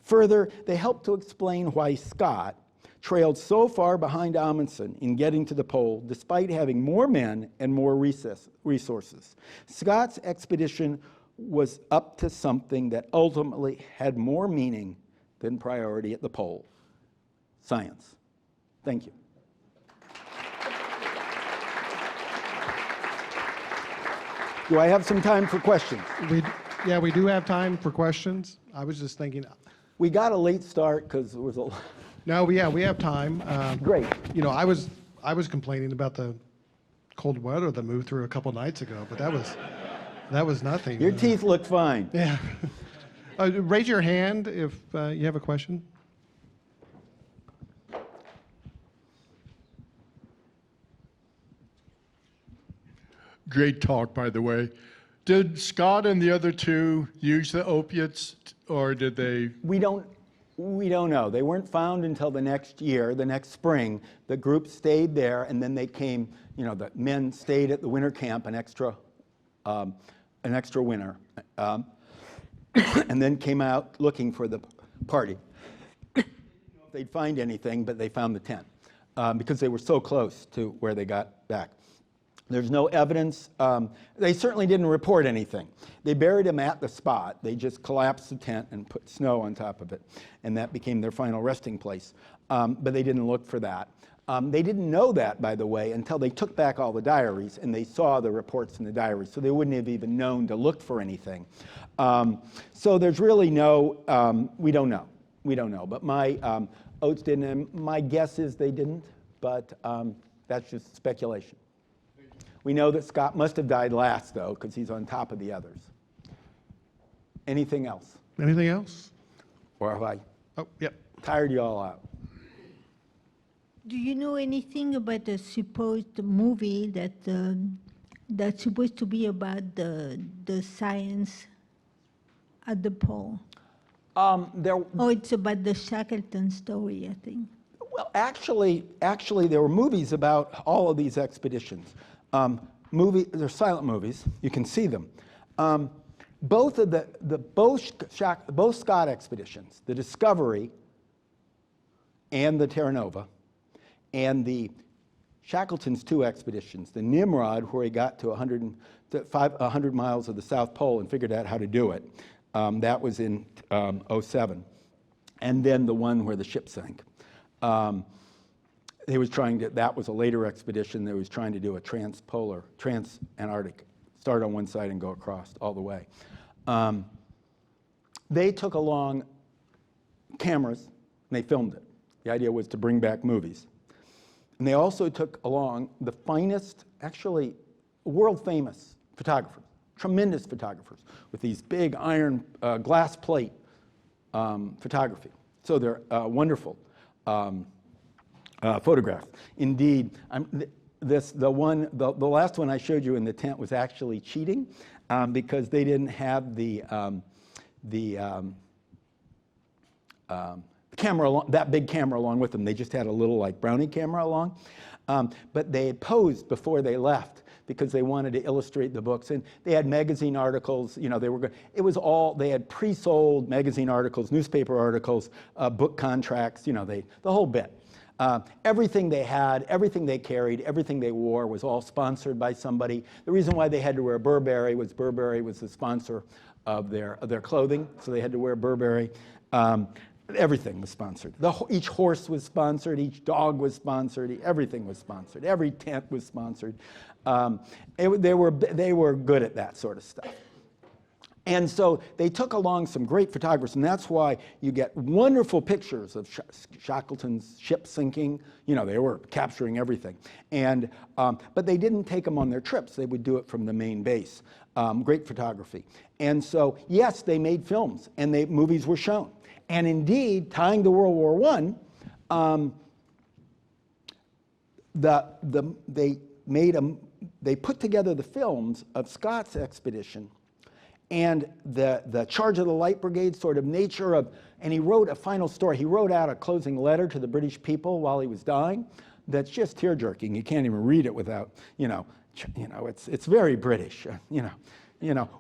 Further, they help to explain why Scott trailed so far behind Amundsen in getting to the pole, despite having more men and more resources. Scott's expedition was up to something that ultimately had more meaning than priority at the pole: science. Thank you. Do I have some time for questions? Yeah, we do have time for questions. I was just thinking. We got a late start because it was a... No, yeah, we have time. Great. You know, I was complaining about the cold weather that moved through a couple nights ago, but that was nothing. Your teeth look fine. Yeah. Raise your hand if you have a question. Great talk, by the way. Did Scott and the other 2 use the opiates, or did they? We don't know. They weren't found until the next year, the next spring. The group stayed there, and then they came. You know, the men stayed at the winter camp an extra winter, and then came out looking for the party. They didn't know if they'd find anything, but they found the tent because they were so close to where they got back. There's no evidence. They certainly didn't report anything. They buried him at the spot. They just collapsed the tent and put snow on top of it, and that became their final resting place. But they didn't look for that. They didn't know that, by the way, until they took back all the diaries and they saw the reports in the diaries, so they wouldn't have even known to look for anything. So there's really no, we don't know. We don't know. But my Oates didn't, and my guess is they didn't, but that's just speculation. We know that Scott must have died last, though, because he's on top of the others. Anything else? Anything else? Or have I tired you all out? Do you know anything about the supposed movie that that's supposed to be about the science at the pole? Oh, it's about the Shackleton story, I think. Well, actually, there were movies about all of these expeditions. They're silent movies. You can see them. Both Scott expeditions, the Discovery and the Terra Nova, and the Shackleton's 2 expeditions, the Nimrod, where he got to 100 miles of the South Pole and figured out how to do it. That was in 2007. And then the one where the ship sank. That was a later expedition that was trying to do a trans-Antarctic, start on one side and go across all the way. They took along cameras and they filmed it. The idea was to bring back movies. And they also took along the finest, actually world-famous photographers, tremendous photographers, with these big iron glass plate photography. So they're wonderful. Photograph. Indeed, the last one I showed you in the tent was actually cheating because they didn't have the camera, that big camera along with them. They just had a little like Brownie camera along. But they had posed before they left because they wanted to illustrate the books. And they had magazine articles, you know, they had pre-sold magazine articles, newspaper articles, book contracts, you know, the whole bit. Everything they had, everything they carried, everything they wore was all sponsored by somebody. The reason why they had to wear Burberry was the sponsor of their clothing, so they had to wear Burberry. Everything was sponsored. Each horse was sponsored, each dog was sponsored, everything was sponsored, every tent was sponsored. They were good at that sort of stuff. And so they took along some great photographers, and that's why you get wonderful pictures of Shackleton's ship sinking. You know, they were capturing everything. And, but they didn't take them on their trips. They would do it from the main base. Great photography. And so, yes, they made films, and movies were shown. And indeed, tying to World War I, they put together the films of Scott's expedition and the charge of the Light Brigade, sort of nature of, and he wrote a final story. He wrote out a closing letter to the British people while he was dying that's just tear-jerking. You can't even read it without, it's very British.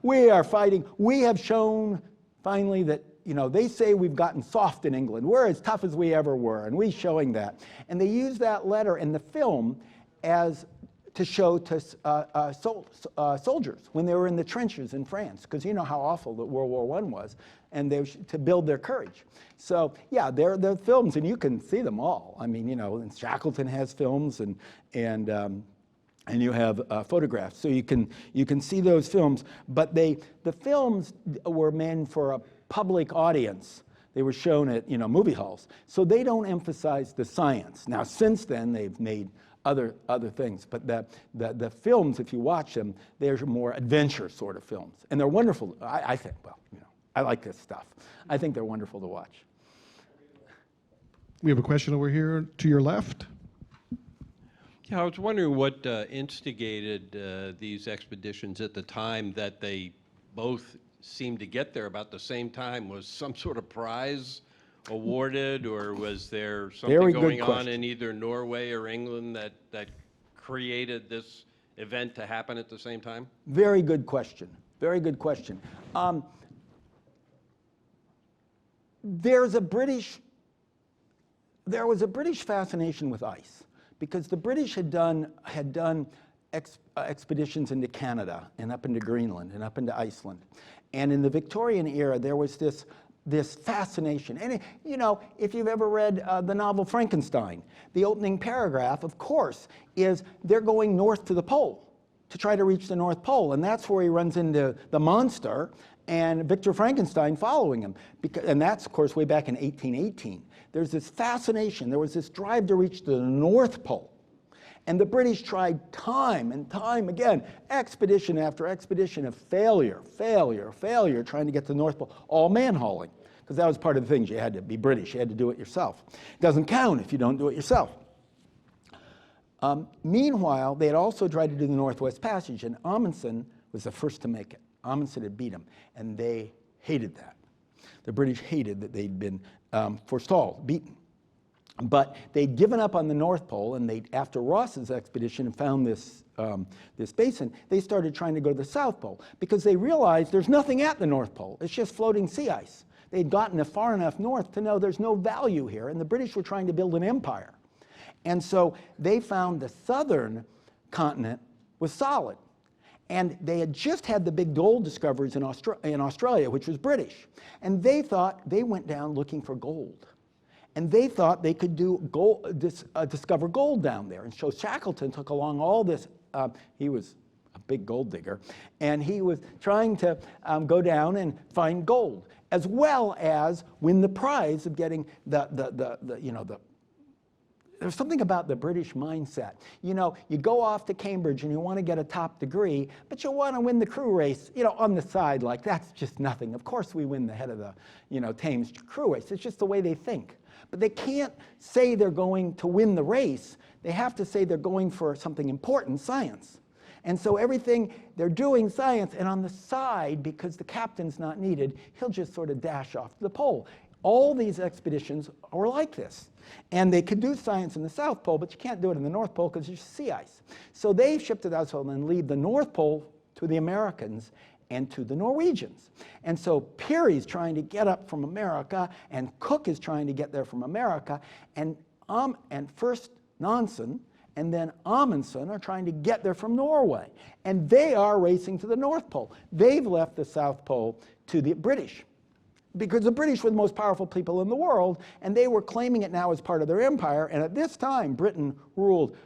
We are fighting. We have shown finally that, they say we've gotten soft in England. We're as tough as we ever were, and we're showing that. And they use that letter in the film as to show to soldiers when they were in the trenches in France, because you know how awful that World War I was, and to build their courage. So yeah, they're films, and you can see them all. I mean, and Shackleton has films, and you have photographs, so you can see those films. But the films were meant for a public audience. They were shown at movie halls, so they don't emphasize the science. Now, since then, they've made other things, but the films, if you watch them, they're more adventure sort of films, and they're wonderful. I think. Well, I like this stuff. I think they're wonderful to watch. We have a question over here to your left. Yeah, I was wondering what instigated these expeditions at the time that they both seemed to get there about the same time. Was some sort of prize awarded, or was there something going on in either Norway or England that created this event to happen at the same time? Very good question. Very good question. There was a British fascination with ice, because the British had done expeditions into Canada and up into Greenland and up into Iceland. And in the Victorian era, there was this fascination. And if you've ever read the novel Frankenstein, the opening paragraph, of course, is they're going north to the pole to try to reach the North Pole. And that's where he runs into the monster and Victor Frankenstein following him. And that's, of course, way back in 1818. There's this fascination. There was this drive to reach the North Pole. And the British tried time and time again, expedition after expedition of failure, trying to get to the North Pole, all man-hauling, because that was part of the things. You had to be British. You had to do it yourself. It doesn't count if you don't do it yourself. Meanwhile, they had also tried to do the Northwest Passage, and Amundsen was the first to make it. Amundsen had beat him, and they hated that. The British hated that they'd been forestalled, beaten. But they'd given up on the North Pole, and after Ross's expedition and found this basin, they started trying to go to the South Pole, because they realized there's nothing at the North Pole. It's just floating sea ice. They'd gotten far enough north to know there's no value here, and the British were trying to build an empire. And so they found the southern continent was solid. And they had just had the big gold discoveries in Australia, which was British. And they went down looking for gold. And they thought they could discover gold down there. And so Shackleton took along all this. He was a big gold digger, and he was trying to go down and find gold, as well as win the prize of getting there's something about the British mindset. You go off to Cambridge and you want to get a top degree, but you want to win the crew race, on the side, like that's just nothing. Of course we win the head of the, Thames crew race. It's just the way they think. But they can't say they're going to win the race. They have to say they're going for something important, science. And so everything, they're doing science, and on the side, because the captain's not needed, he'll just sort of dash off to the pole. All these expeditions were like this. And they could do science in the South Pole, but you can't do it in the North Pole because there's sea ice. So they ship to the South Pole and leave the North Pole to the Americans and to the Norwegians. And so Peary's trying to get up from America, and Cook is trying to get there from America, and first Nansen and then Amundsen are trying to get there from Norway. And they are racing to the North Pole. They've left the South Pole to the British, because the British were the most powerful people in the world, and they were claiming it now as part of their empire. And at this time, Britain ruled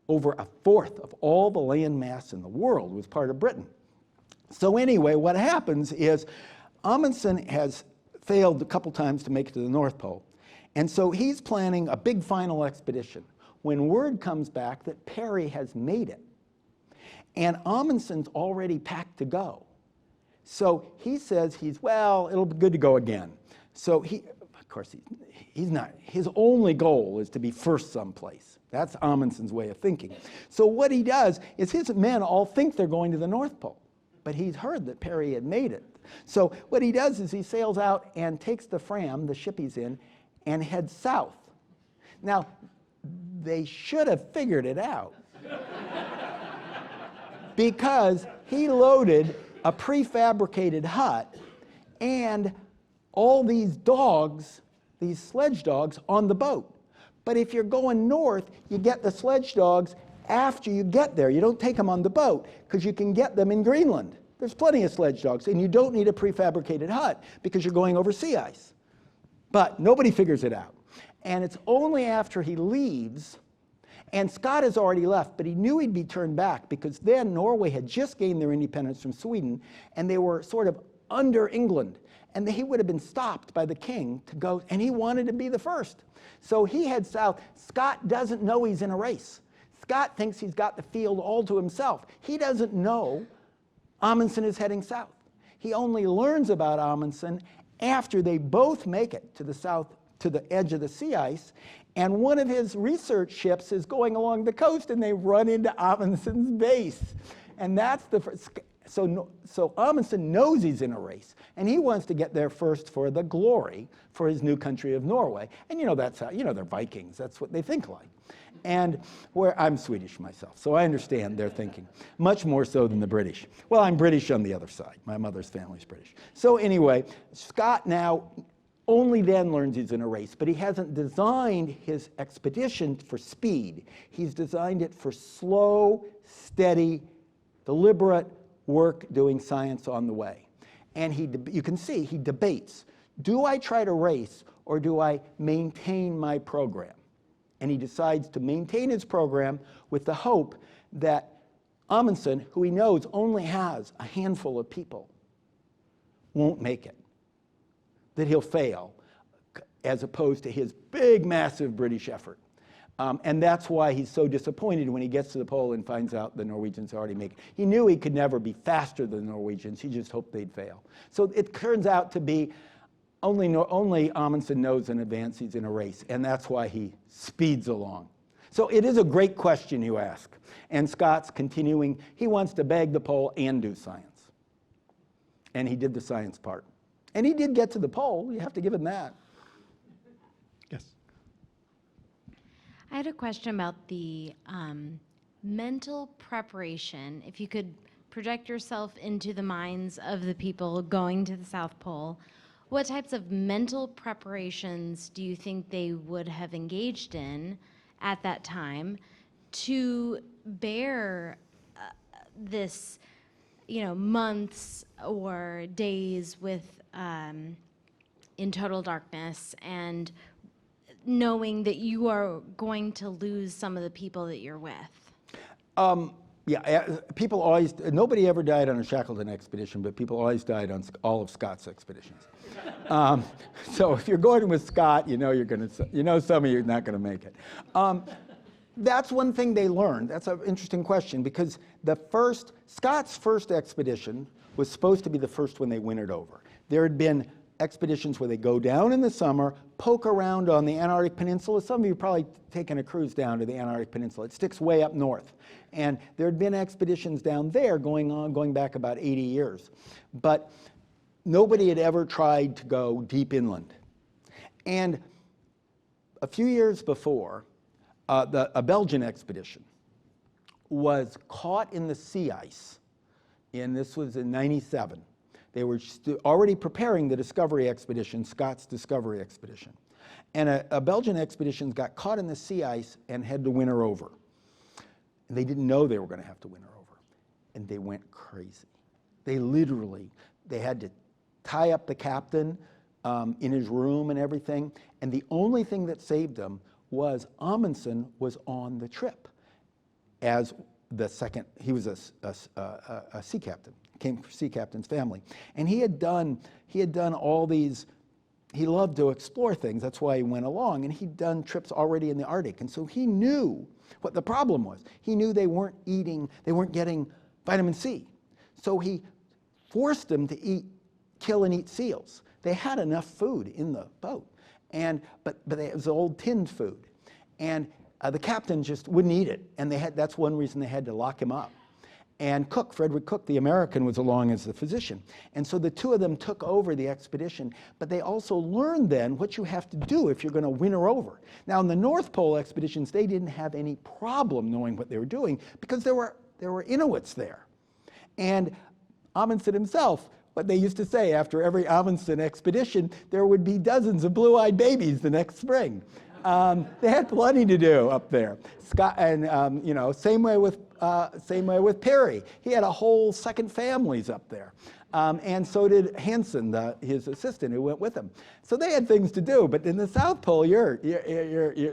over a fourth of all the land mass in the world was part of Britain. So anyway, what happens is Amundsen has failed a couple times to make it to the North Pole. And so he's planning a big final expedition when word comes back that Peary has made it. And Amundsen's already packed to go. So he says it'll be good to go again. So of course, he's not, his only goal is to be first someplace. That's Amundsen's way of thinking. So what he does is his men all think they're going to the North Pole, but he's heard that Peary had made it. So what he does is he sails out and takes the Fram, the ship he's in, and heads south. Now, they should have figured it out because he loaded a prefabricated hut and all these dogs, these sledge dogs, on the boat. But if you're going north, you get the sledge dogs after you get there. You don't take them on the boat because you can get them in Greenland. There's plenty of sledge dogs, and you don't need a prefabricated hut because you're going over sea ice. But nobody figures it out. And it's only after he leaves, and Scott has already left, but he knew he'd be turned back because then Norway had just gained their independence from Sweden, and they were sort of under England. And he would have been stopped by the king to go, and he wanted to be the first. So he heads south. Scott doesn't know he's in a race. Scott thinks he's got the field all to himself. He doesn't know Amundsen is heading south. He only learns about Amundsen after they both make it to the south, to the edge of the sea ice, and one of his research ships is going along the coast, and they run into Amundsen's base. And that's the first. So Amundsen knows he's in a race, and he wants to get there first for the glory for his new country of Norway. And that's how, they're Vikings. That's what they think like. And I'm Swedish myself, so I understand their thinking, much more so than the British. Well, I'm British on the other side. My mother's family's British. So anyway, Scott now only then learns he's in a race, but he hasn't designed his expedition for speed. He's designed it for slow, steady, deliberate work doing science on the way. And you can see he debates, do I try to race or do I maintain my program? And he decides to maintain his program with the hope that Amundsen, who he knows only has a handful of people, won't make it, that he'll fail, as opposed to his big, massive British effort. And that's why he's so disappointed when he gets to the pole and finds out the Norwegians already make it. He knew he could never be faster than the Norwegians. He just hoped they'd fail. So it turns out to be only Amundsen knows in advance he's in a race, and that's why he speeds along. So it is a great question you ask. And Scott's continuing. He wants to bag the pole and do science. And he did the science part. And he did get to the pole. You have to give him that. Yes. I had a question about the mental preparation. If you could project yourself into the minds of the people going to the South Pole, what types of mental preparations do you think they would have engaged in at that time to bear this, months or days with in total darkness and knowing that you are going to lose some of the people that you're with? People always, nobody ever died on a Shackleton expedition, but people always died on all of Scott's expeditions. So if you're going with Scott, some of you are not going to make it. That's one thing they learned. That's an interesting question because Scott's first expedition was supposed to be the first one they wintered over. There had been expeditions where they go down in the summer, poke around on the Antarctic Peninsula. Some of you have probably taken a cruise down to the Antarctic Peninsula. It sticks way up north. And there had been expeditions down there going back about 80 years. But nobody had ever tried to go deep inland. And a few years before, a Belgian expedition was caught in the sea ice, and this was in '97. They were already preparing the Discovery expedition, Scott's Discovery expedition. And a Belgian expedition got caught in the sea ice and had to winter over. And they didn't know they were going to have to winter over. And they went crazy. They had to tie up the captain in his room and everything. And the only thing that saved them was Amundsen was on the trip, as the second, he was a sea captain, came from sea captain's family. And he had done all these, he loved to explore things, that's why he went along, and he'd done trips already in the Arctic. And so he knew what the problem was. He knew they weren't getting vitamin C. So he forced them to kill and eat seals. They had enough food in the boat, but it was old tinned food. And the captain just wouldn't eat it, and that's one reason they had to lock him up. And Cook, Frederick Cook, the American, was along as the physician. And so the two of them took over the expedition, but they also learned then what you have to do if you're going to win her over. Now, in the North Pole expeditions, they didn't have any problem knowing what they were doing because there were Inuits there. And Amundsen himself, what they used to say after every Amundsen expedition, there would be dozens of blue-eyed babies the next spring. They had plenty to do up there. Scott, and same way with Perry. He had a whole second families up there, and so did Hansen, his assistant, who went with him. So they had things to do. But in the South Pole, you're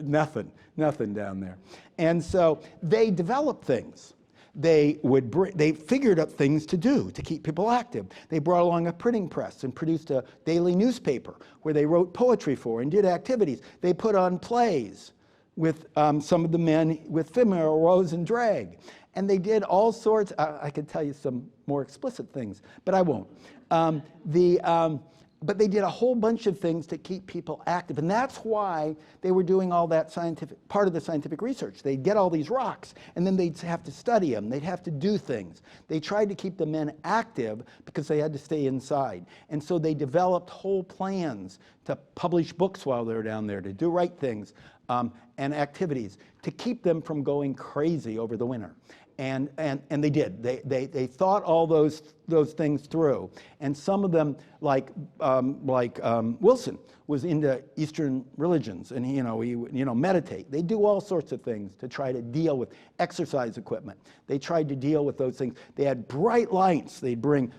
nothing down there. And so they developed things. They figured out things to do to keep people active. They brought along a printing press and produced a daily newspaper where they wrote poetry for and did activities. They put on plays with some of the men with female rows and drag. And they did all sorts, I could tell you some more explicit things, but I won't. But they did a whole bunch of things to keep people active. And that's why they were doing all that part of the scientific research. They'd get all these rocks, and then they'd have to study them. They'd have to do things. They tried to keep the men active because they had to stay inside. And so they developed whole plans to publish books while they were down there, to do right things, and activities, to keep them from going crazy over the winter. And they did. They thought all those things through. And some of them, like Wilson, was into Eastern religions, and he meditate. They do all sorts of things to try to deal with exercise equipment. They tried to deal with those things. They had bright lights. They'd bring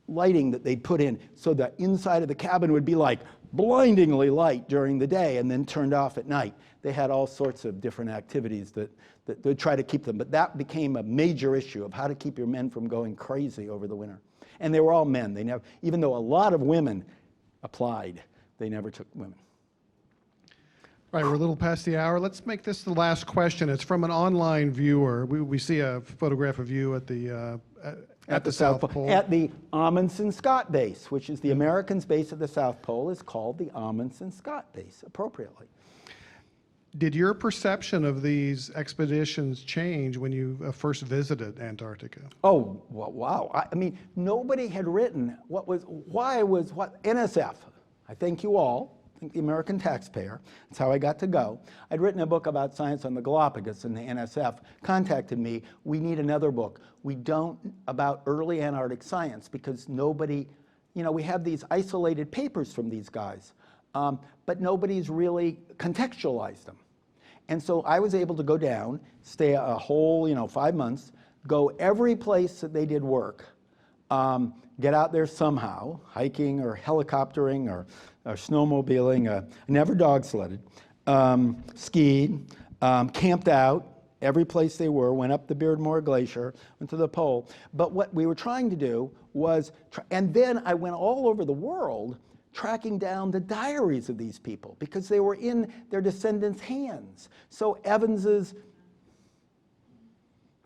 lighting that they'd put in so the inside of the cabin would be like blindingly light during the day and then turned off at night. They had all sorts of different activities that would try to keep them. But that became a major issue of how to keep your men from going crazy over the winter. And they were all men. They never, even though a lot of women applied, they never took women. All right, we're a little past the hour. Let's make this the last question. It's from an online viewer. We see a photograph of you at the South Pole. At the Amundsen-Scott base, which is the Americans' base at the South Pole, is called the Amundsen-Scott base, appropriately. Did your perception of these expeditions change when you first visited Antarctica? Oh, well, wow. I mean, nobody had written NSF. I thank you all. I thank the American taxpayer. That's how I got to go. I'd written a book about science on the Galapagos, and the NSF contacted me. We need another book. We don't, about early Antarctic science, because nobody, we have these isolated papers from these guys, but nobody's really contextualized them. And so I was able to go down, stay a whole, 5 months, go every place that they did work, get out there somehow, hiking or helicoptering or snowmobiling, never dog sledded, skied, camped out, every place they were, went up the Beardmore Glacier, went to the pole. But what we were trying to do was, and then I went all over the world tracking down the diaries of these people because they were in their descendants' hands. So Evans's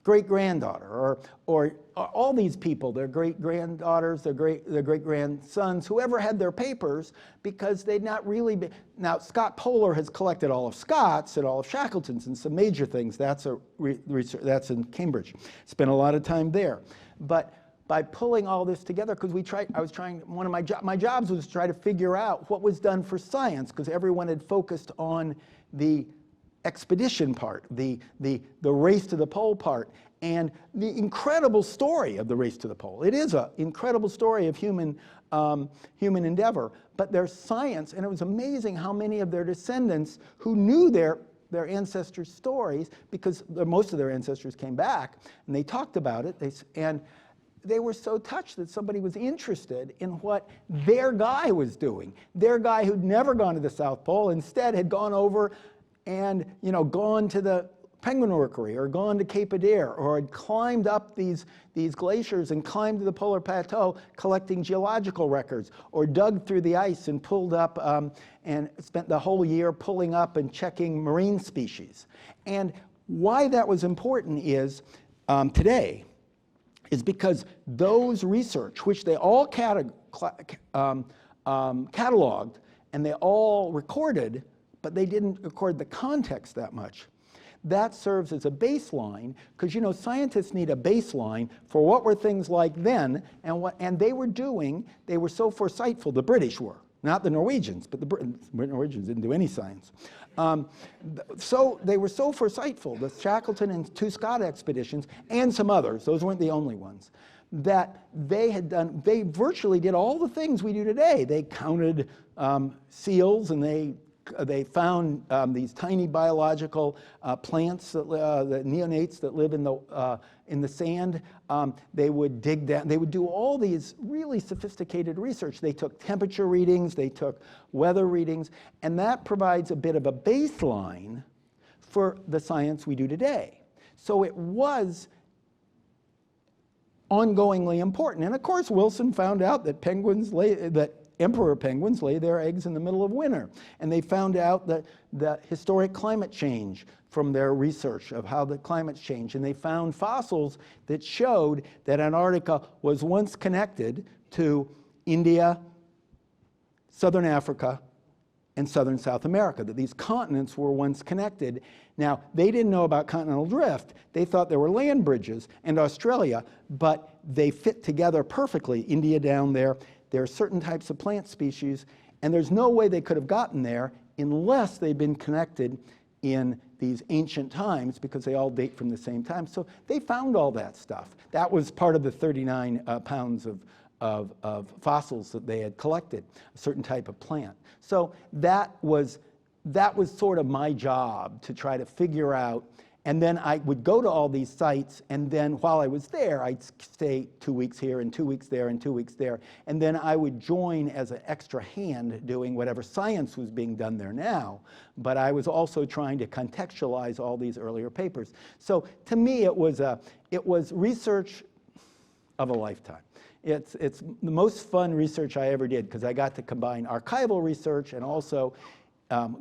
great-granddaughter, or all these people, their great-granddaughters, their great-grandsons, whoever had their papers, because they'd not really been. Now, Scott Polar has collected all of Scott's and all of Shackleton's and some major things. That's that's in Cambridge. Spent a lot of time there. But by pulling all this together, because one of my jobs was to try to figure out what was done for science, because everyone had focused on the expedition part, the race to the pole part, and the incredible story of the race to the pole. It is an incredible story of human endeavor, but there's science, and it was amazing how many of their descendants who knew their ancestors' stories, because most of their ancestors came back, and they talked about it, and they were so touched that somebody was interested in what their guy was doing. Their guy who'd never gone to the South Pole instead had gone over and gone to the penguin rookery, or gone to Cape Adair, or had climbed up these glaciers and climbed to the polar plateau collecting geological records, or dug through the ice and pulled up and spent the whole year pulling up and checking marine species. And why that was important is today is because those research, which they all cataloged and they all recorded, but they didn't record the context that much. That serves as a baseline, because scientists need a baseline for what were things like then, and they were so foresightful, the British were, not the Norwegians, but the Norwegians didn't do any science. So they were so foresightful, the Shackleton and two Scott expeditions, and some others, those weren't the only ones, that they virtually did all the things we do today. They counted seals, and they found these tiny biological plants, the neonates that live in the sand. They would dig down. They would do all these really sophisticated research. They took temperature readings. They took weather readings. And that provides a bit of a baseline for the science we do today. So it was ongoingly important. And of course, Wilson found out that emperor penguins lay their eggs in the middle of winter. And they found out that the historic climate change from their research of how the climates change. And they found fossils that showed that Antarctica was once connected to India, southern Africa, and southern South America, that these continents were once connected. Now, they didn't know about continental drift. They thought there were land bridges, and Australia, but they fit together perfectly, India down there. There are certain types of plant species, and there's no way they could have gotten there unless they'd been connected in these ancient times, because they all date from the same time. So they found all that stuff. That was part of the 39 pounds of fossils that they had collected, a certain type of plant. So that was sort of my job, to try to figure out. And then I would go to all these sites, and then while I was there, I'd stay 2 weeks here and 2 weeks there and 2 weeks there. And then I would join as an extra hand doing whatever science was being done there now. But I was also trying to contextualize all these earlier papers. So to me, it was research of a lifetime. It's the most fun research I ever did, because I got to combine archival research and also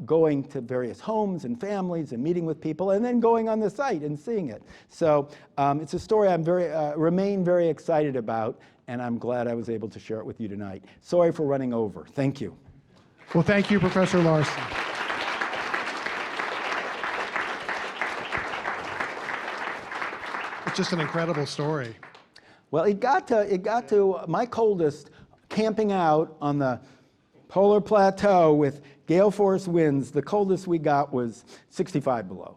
going to various homes and families and meeting with people, and then going on the site and seeing it. So it's a story I'm remain very excited about, and I'm glad I was able to share it with you tonight. Sorry for running over. Thank you. Well, thank you, Professor Larson. It's just an incredible story. Well, it got to my coldest, camping out on the polar plateau with gale force winds. The coldest we got was 65 below.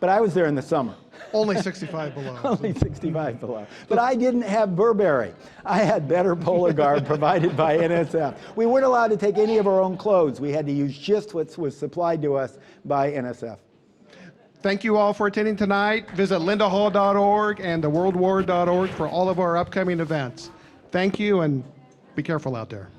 But I was there in the summer. Only 65 below. Only 65 below. But I didn't have Burberry. I had better polar garb provided by NSF. We weren't allowed to take any of our own clothes. We had to use just what was supplied to us by NSF. Thank you all for attending tonight. Visit lindahall.org and theworldwar.org for all of our upcoming events. Thank you, and be careful out there.